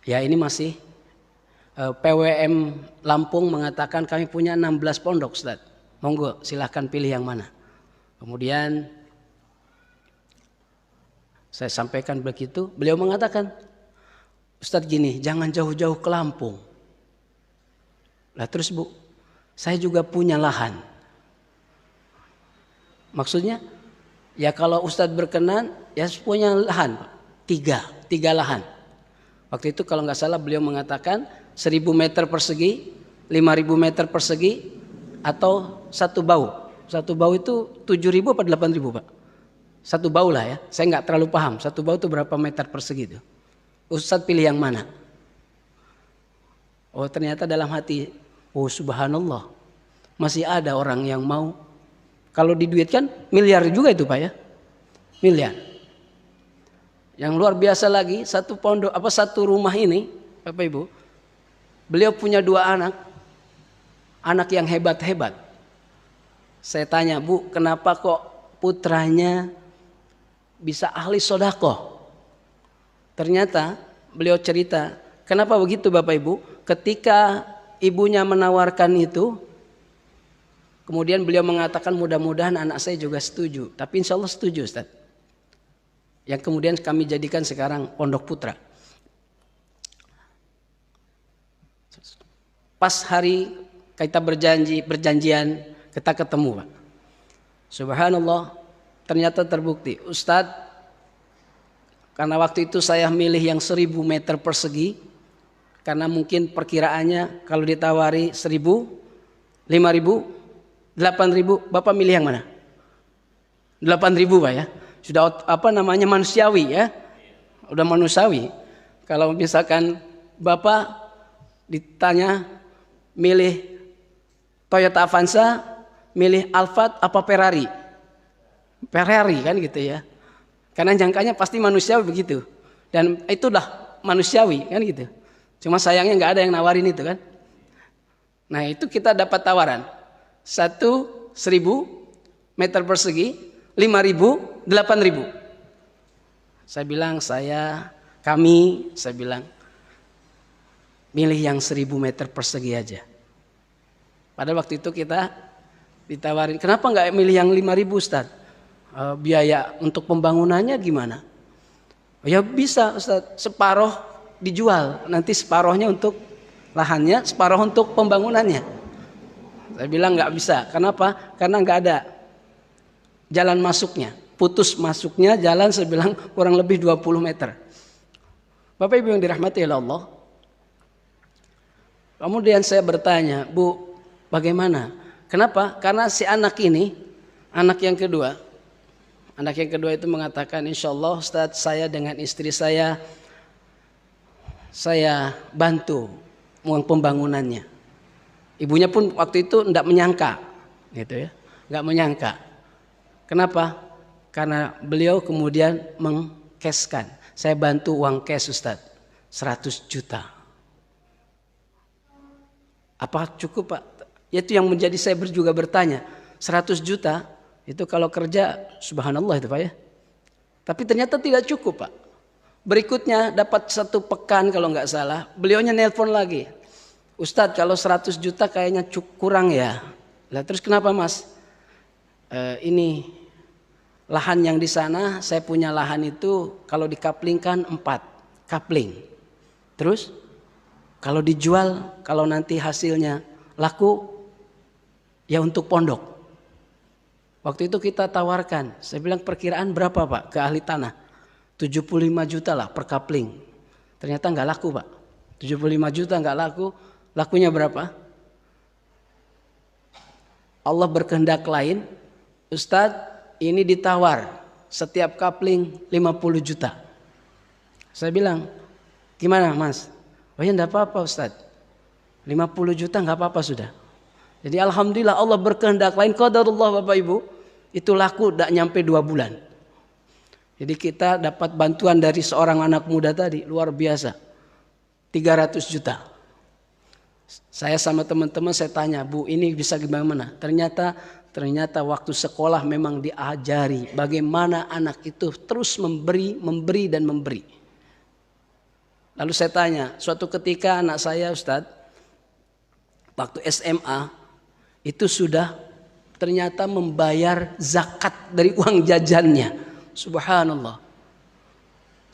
ya ini masih PWM Lampung mengatakan kami punya 16 pondok Ustadz. Monggo silahkan pilih yang mana. Kemudian Saya sampaikan begitu, beliau mengatakan, Ustadz gini, jangan jauh-jauh ke Lampung. Lah terus Bu, saya juga punya lahan. Maksudnya, ya kalau Ustadz berkenan, ya punya lahan. Tiga lahan. Waktu itu kalau nggak salah beliau mengatakan 1.000 meter persegi, 5.000 meter persegi, atau satu bau. Satu bau itu 7.000 apa 8.000 Pak? Satu bau lah ya, saya nggak terlalu paham. Satu bau itu berapa meter persegi itu? Ustadz pilih yang mana? Oh ternyata dalam hati, oh subhanallah, masih ada orang yang mau. Kalau diduitkan miliar juga itu Pak ya, miliar. Yang luar biasa lagi, satu pondok satu rumah ini, Bapak Ibu, beliau punya 2 anak yang hebat-hebat. Saya tanya, Bu, kenapa kok putranya bisa ahli sodaqoh? Ternyata beliau cerita, kenapa begitu Bapak Ibu? Ketika ibunya menawarkan itu, kemudian beliau mengatakan mudah-mudahan anak saya juga setuju. Tapi insya Allah setuju Ustaz. Yang kemudian kami jadikan sekarang Pondok Putra. Pas hari kita berjanjian kita ketemu Pak. Subhanallah, ternyata terbukti. Ustaz, karena waktu itu saya milih yang 1.000 meter persegi, karena mungkin perkiraannya kalau ditawari 1.000, 5.000, 8.000, Bapak milih yang mana? 8.000 Pak ya. Sudah manusiawi ya. Udah manusiawi. Kalau misalkan Bapak ditanya milih Toyota Avanza, milih Alphard apa Ferrari? Ferrari kan gitu ya. Karena jangkanya pasti manusiawi begitu. Dan itulah manusiawi kan gitu. Cuma sayangnya nggak ada yang nawarin itu kan. Nah itu kita dapat tawaran. 1.000 meter persegi, 5.000, 8.000. Saya bilang saya bilang milih yang 1.000 meter persegi aja. Pada waktu itu kita ditawarin, kenapa nggak milih yang 5.000 Ustaz? Biaya untuk pembangunannya gimana? Ya bisa Ustaz, separuh dijual, nanti separuhnya untuk lahannya, separuh untuk pembangunannya. Saya bilang nggak bisa, kenapa? Karena nggak ada jalan masuknya, putus masuknya jalan, saya bilang kurang lebih 20 meter. Bapak Ibu yang dirahmati oleh Allah. Kemudian saya bertanya, Bu, bagaimana? Kenapa? Karena si anak ini, anak yang kedua itu mengatakan, insya Allah Ustaz, saya dengan istri saya bantu uang pembangunannya. Ibunya pun waktu itu tidak menyangka, gitu ya, nggak menyangka. Kenapa? Karena beliau kemudian mengcashkan. Saya bantu uang cash Ustaz, 100 juta. Apa cukup Pak? Itu yang menjadi saya juga bertanya. 100 juta itu kalau kerja subhanallah itu Pak ya. Tapi ternyata tidak cukup Pak. Berikutnya dapat 1 pekan kalau nggak salah. Beliaunya nelpon lagi. Ustadz kalau 100 juta kayaknya kurang ya. Lah terus kenapa Mas? Ini lahan yang di sana, saya punya lahan itu kalau dikaplingkan 4 kapling. Terus kalau dijual, kalau nanti hasilnya laku, ya untuk pondok. Waktu itu kita tawarkan, saya bilang perkiraan berapa Pak ke ahli tanah? 75 juta lah per kapling. Ternyata nggak laku Pak. 75 juta nggak laku, lakunya berapa? Allah berkehendak lain. Ustadz, ini ditawar setiap kapling 50 juta. Saya bilang, gimana Mas? Oh ya enggak apa-apa Ustadz. 50 juta enggak apa-apa sudah. Jadi alhamdulillah Allah berkehendak lain, qadarullah Bapak Ibu, itu laku enggak nyampe 2 bulan. Jadi kita dapat bantuan dari seorang anak muda tadi, luar biasa. 300 juta. Saya sama teman-teman saya tanya, Bu ini bisa gimana? Ternyata waktu sekolah memang diajari bagaimana anak itu terus memberi dan memberi. Lalu saya tanya, suatu ketika anak saya Ustadz, waktu SMA itu sudah ternyata membayar zakat dari uang jajannya. Subhanallah.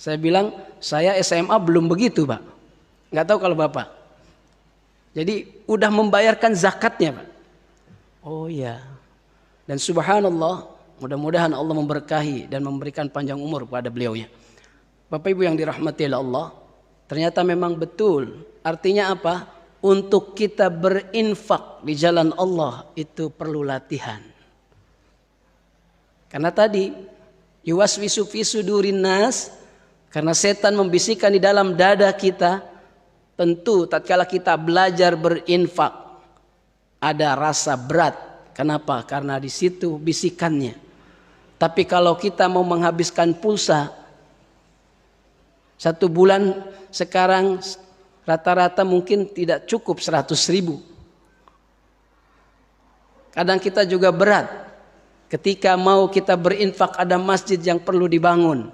Saya bilang, saya SMA belum begitu, Pak. Nggak tahu kalau Bapak. Jadi udah membayarkan zakatnya, Pak. Oh iya. Dan subhanallah, mudah-mudahan Allah memberkahi dan memberikan panjang umur kepada beliaunya. Bapak Ibu yang dirahmati oleh Allah, ternyata memang betul. Artinya apa? Untuk kita berinfak di jalan Allah itu perlu latihan. Karena tadi yuwaswisu fi sudurin nas, karena setan membisikkan di dalam dada kita, tentu tatkala kita belajar berinfak ada rasa berat. Kenapa? Karena di situ bisikannya. Tapi kalau kita mau menghabiskan pulsa 1 bulan sekarang rata-rata mungkin tidak cukup 100.000. Kadang kita juga berat ketika mau kita berinfak, ada masjid yang perlu dibangun,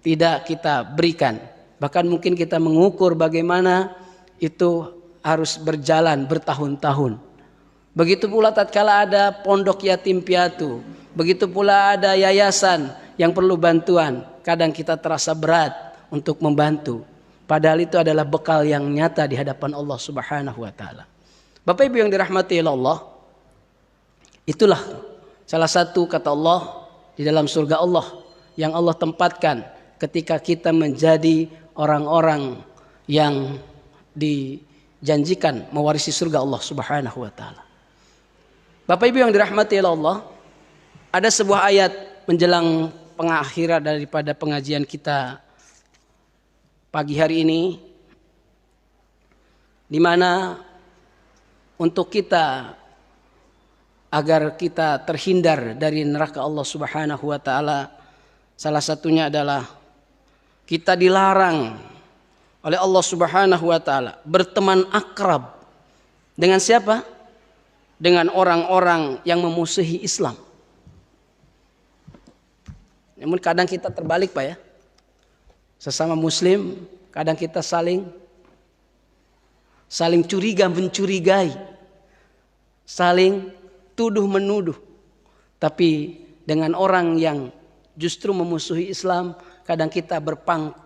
tidak kita berikan. Bahkan mungkin kita mengukur bagaimana itu harus berjalan bertahun-tahun. Begitu pula tatkala ada pondok yatim piatu, begitu pula ada yayasan yang perlu bantuan, kadang kita terasa berat untuk membantu. Padahal itu adalah bekal yang nyata di hadapan Allah Subhanahu wa taala. Bapak Ibu yang dirahmati Allah, itulah salah satu kata Allah di dalam surga Allah yang Allah tempatkan ketika kita menjadi orang-orang yang dijanjikan mewarisi surga Allah Subhanahu wa taala. Bapak Ibu yang dirahmati Allah, ada sebuah ayat menjelang pengakhiran daripada pengajian kita pagi hari ini, di mana untuk kita agar kita terhindar dari neraka Allah Subhanahu wa taala, salah satunya adalah kita dilarang oleh Allah Subhanahu wa taala berteman akrab dengan siapa? Dengan orang-orang yang memusuhi Islam. Namun kadang kita terbalik, Pak ya. Sesama muslim kadang kita saling curiga mencurigai, saling tuduh menuduh. Tapi dengan orang yang justru memusuhi Islam, kadang kita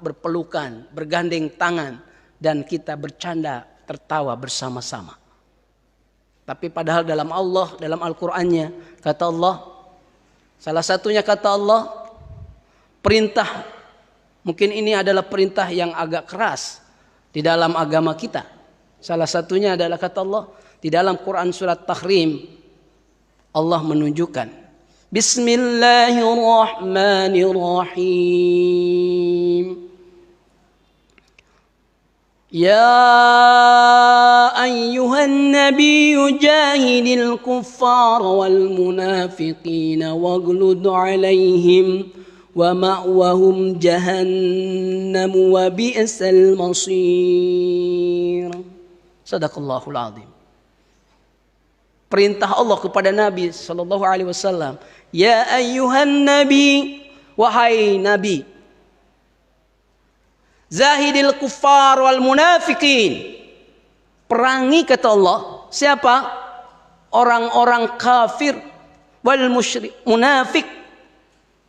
berpelukan, bergandeng tangan, dan kita bercanda tertawa bersama-sama. Tapi padahal dalam Allah, dalam Al-Qur'annya, kata Allah, salah satunya kata Allah, perintah, mungkin ini adalah perintah yang agak keras di dalam agama kita. Salah satunya adalah kata Allah di dalam Quran surat Tahrim, Allah menunjukkan Bismillahirrahmanirrahim. Ya ayyuhan nabiyyu jahidil kuffara wal munafiqina waghlud alaihim wa ma'wahum jahannam wa bi'sal masir. Sadaqallahul azim. Perintah Allah kepada Nabi sallallahu alaihi wasallam, ya ayyuhan nabi, wahai nabi, zahidil kuffar wal munafiqin, perangi kata Allah siapa? Orang-orang kafir, wal musyrik, munafik,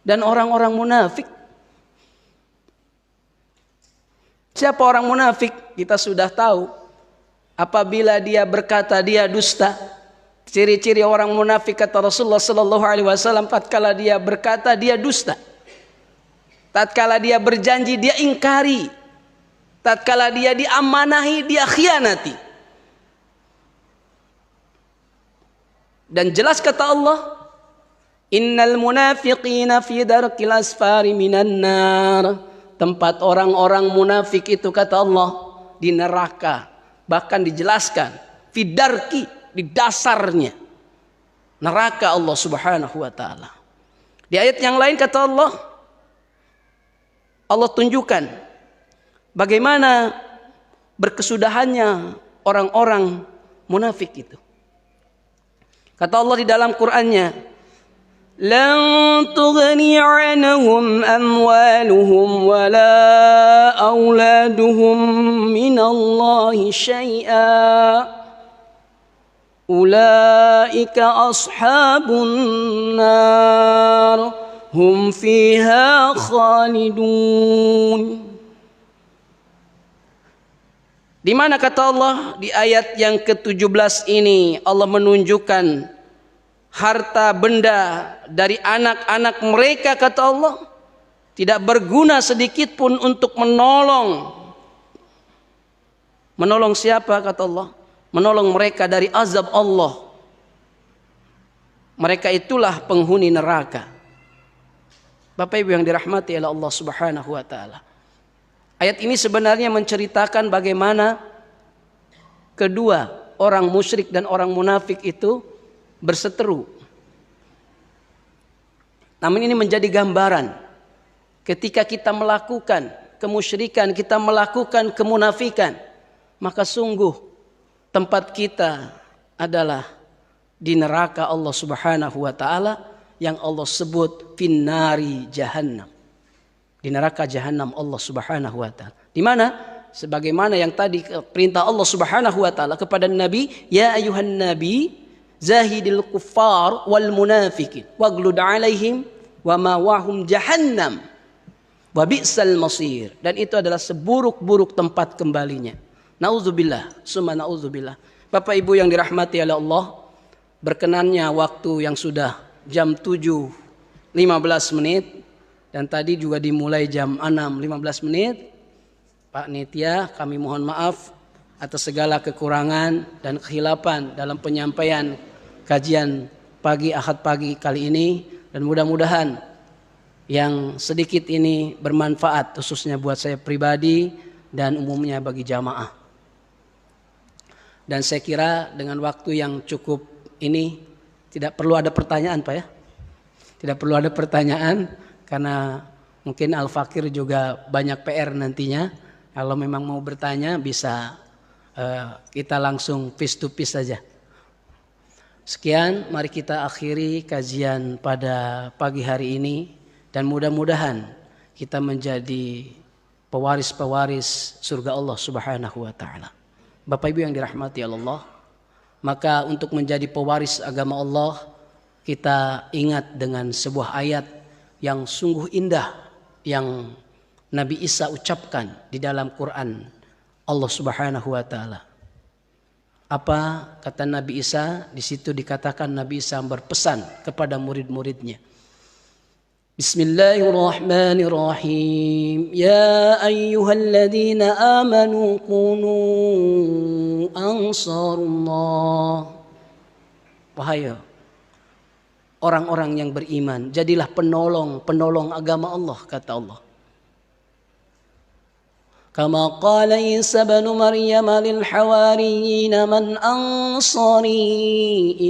dan orang-orang munafik. Siapa orang munafik? Kita sudah tahu. Apabila dia berkata dia dusta. Ciri-ciri orang munafik kata Rasulullah sallallahu alaihi wasallam, tatkala dia berkata dia dusta. Tatkala dia berjanji dia ingkari. Tatkala dia diamanahi dia khianati. Dan jelas kata Allah, innal munafiqina fi darkil asfari minan nar. Tempat orang-orang munafik itu kata Allah di neraka. Bahkan dijelaskan fi darki, di dasarnya neraka Allah Subhanahu wa taala. Di ayat yang lain kata Allah, Allah tunjukkan bagaimana berkesudahannya orang-orang munafik itu. Kata Allah di dalam Qur'annya, lan tughni 'anhum amwaluhum wala auladuhum minallahi syai'a. Ulaika ashabun nar hum fiha khalidun. Di mana kata Allah di ayat yang ke-17 ini Allah menunjukkan harta benda dari anak-anak mereka kata Allah tidak berguna sedikit pun untuk menolong siapa kata Allah? Menolong mereka dari azab Allah. Mereka itulah penghuni neraka. Bapak Ibu yang dirahmati oleh Allah Subhanahu wa taala. Ayat ini sebenarnya menceritakan bagaimana kedua orang musyrik dan orang munafik itu berseteru. Namun ini menjadi gambaran ketika kita melakukan kemusyrikan, kita melakukan kemunafikan, maka sungguh tempat kita adalah di neraka Allah Subhanahu wa taala yang Allah sebut finnari jahannam. Di neraka jahanam Allah Subhanahu wa taala. Di mana? Sebagaimana yang tadi perintah Allah Subhanahu wa taala kepada Nabi, ya ayuhan nabi zahidil kuffar wal munafiqin waglud alaihim wa mawahum jahannam wa bi'sal masir. Dan itu adalah seburuk-buruk tempat kembalinya. Nauzubillah, summa nauzubillah. Bapak Ibu yang dirahmati oleh Allah, berkenannya waktu yang sudah jam 7.15 menit dan tadi juga dimulai jam 6.15 menit. Pak Nitya, kami mohon maaf atas segala kekurangan dan kehilapan dalam penyampaian kajian pagi Ahad pagi kali ini, dan mudah-mudahan yang sedikit ini bermanfaat khususnya buat saya pribadi dan umumnya bagi jamaah. Dan saya kira dengan waktu yang cukup ini tidak perlu ada pertanyaan Pak ya. Tidak perlu ada pertanyaan karena mungkin Al-Fakir juga banyak PR nantinya. Kalau memang mau bertanya bisa kita langsung face to face saja. Sekian, mari kita akhiri kajian pada pagi hari ini dan mudah-mudahan kita menjadi pewaris-pewaris surga Allah Subhanahu wa taala. Bapak Ibu yang dirahmati Allah, maka untuk menjadi pewaris agama Allah kita ingat dengan sebuah ayat yang sungguh indah yang Nabi Isa ucapkan di dalam Quran Allah Subhanahu wa taala. Apa kata Nabi Isa? Di situ dikatakan Nabi Isa berpesan kepada murid-muridnya. Bismillahirrahmanirrahim. Ya ayyuhalladzina amanu kunu ansarullah. Wahai orang-orang yang beriman, jadilah penolong agama Allah, kata Allah. Kama qala Isa ibn Maryam lil hawariyyin man ansari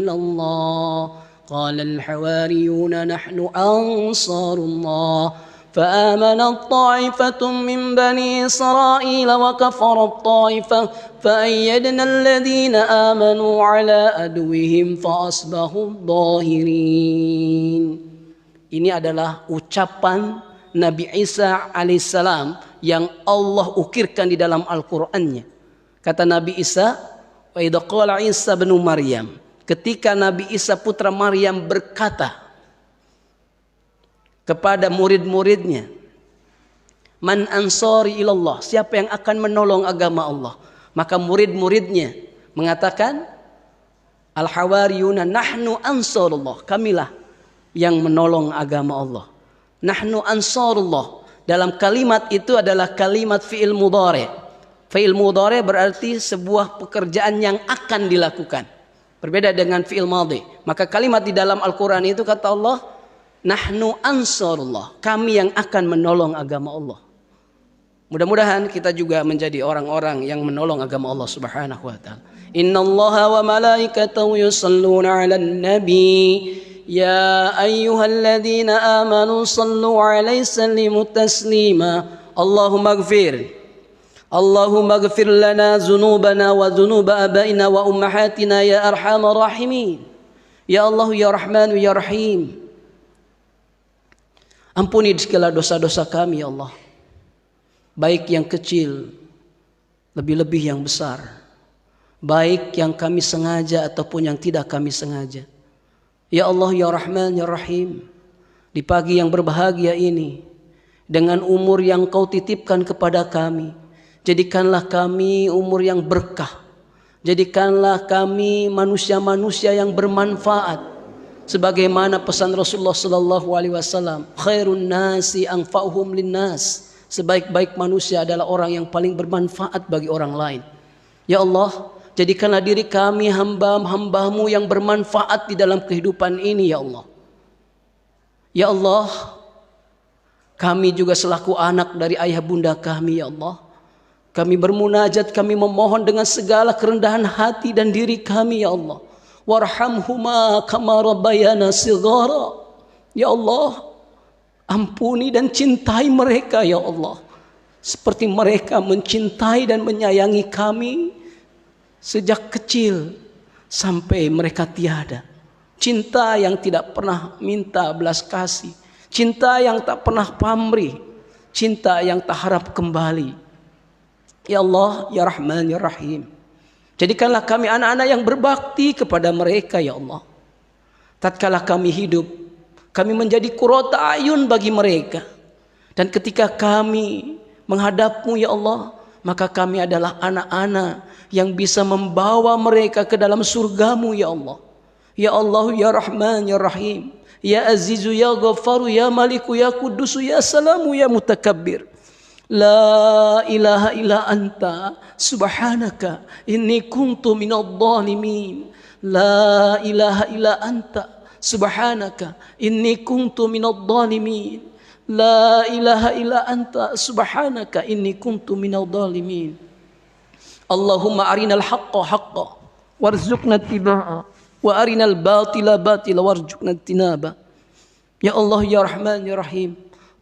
ila Allah. Qala al hawariyun nahnu ansarullah. فآمنت طائفة من بني إسرائيل وكفرت طائفة فأيدنا الذين آمنوا على عدوهم فأصبحوا ظاهرين. Ini adalah ucapan Nabi Isa alaihissalam yang Allah ukirkan di dalam Al-Qur'annya. Kata Nabi Isa, wa idza qala Isa bin Maryam, ketika Nabi Isa putra Maryam berkata kepada murid-muridnya, man ansari ilallah, siapa yang akan menolong agama Allah? Maka murid-muridnya mengatakan, al hawariyuna nahnu ansarullah, kamilah yang menolong agama Allah. Nahnu ansarullah, dalam kalimat itu adalah kalimat fi'il mudhari. Fi'il mudhari berarti sebuah pekerjaan yang akan dilakukan, berbeda dengan fi'il madhi. Maka kalimat di dalam Al-Quran itu kata Allah, nahnu ansarullah, kami yang akan menolong agama Allah. Mudah-mudahan kita juga menjadi orang-orang yang menolong agama Allah Subhanahu wa taala. Innallaha wa malaikatahu yusalluna 'alan nabi ya ayyuhalladzina amanu sallu 'alaihi sallimu taslima. Allahumma ighfir lana dzunubana wa dzunuba abaina wa ummahatina ya arhamar rahimin. Ya Allah ya Rahman ya Rahim. Ampuni segala dosa-dosa kami ya Allah, baik yang kecil, lebih-lebih yang besar, baik yang kami sengaja ataupun yang tidak kami sengaja. Ya Allah ya Rahman ya Rahim, di pagi yang berbahagia ini, dengan umur yang Kau titipkan kepada kami, jadikanlah kami umur yang berkah. Jadikanlah kami manusia-manusia yang bermanfaat, sebagaimana pesan Rasulullah sallallahu alaihi wasallam, khairun nasi anfa'uhum linnas. Sebaik-baik manusia adalah orang yang paling bermanfaat bagi orang lain. Ya Allah, jadikanlah diri kami hamba-Mu yang bermanfaat di dalam kehidupan ini, ya Allah. Ya Allah, kami juga selaku anak dari ayah bunda kami, ya Allah, kami bermunajat, kami memohon dengan segala kerendahan hati dan diri kami, ya Allah. Warhamhuma kama rabbayana shighara. Ya Allah, ampuni dan cintai mereka, ya Allah, seperti mereka mencintai dan menyayangi kami sejak kecil sampai mereka tiada. Cinta yang tidak pernah minta belas kasih, cinta yang tak pernah pamrih, cinta yang tak harap kembali. Ya Allah, ya Rahman, ya Rahim, jadikanlah kami anak-anak yang berbakti kepada mereka, ya Allah. Tatkala kami hidup, kami menjadi qurrata ayun bagi mereka. Dan ketika kami menghadap-Mu, ya Allah, maka kami adalah anak-anak yang bisa membawa mereka ke dalam surga-Mu, ya Allah. Ya Allah, ya Rahman, ya Rahim, ya Azizu, ya Ghafaru, ya Maliku, ya Kudusu, ya Salamu, ya Mutakabbir. La ilaha illa anta subhanaka inni kuntu minadh dhalimin. La ilaha illa anta subhanaka inni kuntu minadh dhalimin. La ilaha illa anta subhanaka inni kuntu minadh dhalimin. Allahumma arinal haqqa haqqan warzuqna ittiba'a wa arinal batila batila warzuqna ijtinaba. Ya Allah, ya Rahman, ya Rahim,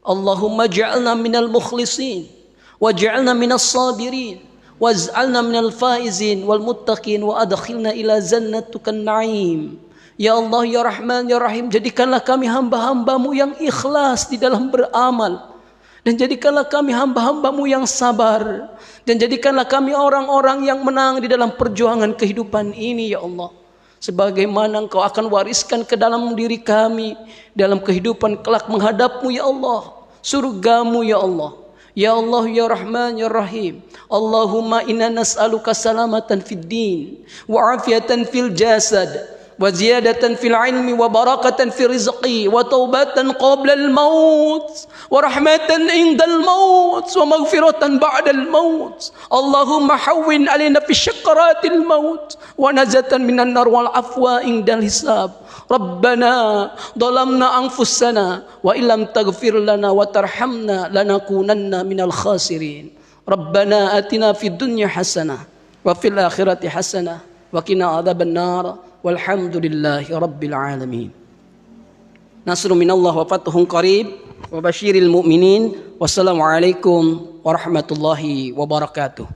Allahumma ja'alna minal mukhlisin waj'alna minas sabirin waj'alna minal faizin wal muttaqin wa adkhilna ila jannatukan na'im. Ya Allah, ya Rahman, ya Rahim, jadikanlah kami hamba-hamba-Mu yang ikhlas di dalam beramal, dan jadikanlah kami hamba-hamba-Mu yang sabar, dan jadikanlah kami orang-orang yang menang di dalam perjuangan kehidupan ini, ya Allah. Sebagaimana Engkau akan wariskan ke dalam diri kami dalam kehidupan kelak menghadap-Mu, ya Allah, surga-Mu, ya Allah. Ya Allah, ya Rahman, ya Rahim, Allahumma inna nas'aluka salamatan fid din wa afiatan fil jasad wa ziyadatan fil ilmi wa barakatan fil rizqi wa taubatan qabla al maut wa rahmatan indal maut wa maghfiratan ba'da al maut. Allahumma hawwin alaina fi syakaratil maut wa najatan minan nar wal afwa indal hisab. Rabbana dhalamna anfusana wa illam taghfir lana wa tarhamna lanakunanna minal khasirin. Rabbana atina fid dunya hasanah wa fil akhirati hasanah wa qina adzaban nar. Walhamdulillahi rabbil alamin. Nasrun minallah wa fathun qarib wa basyiril mu'minin. Wassalamualaikum warahmatullahi wabarakatuh.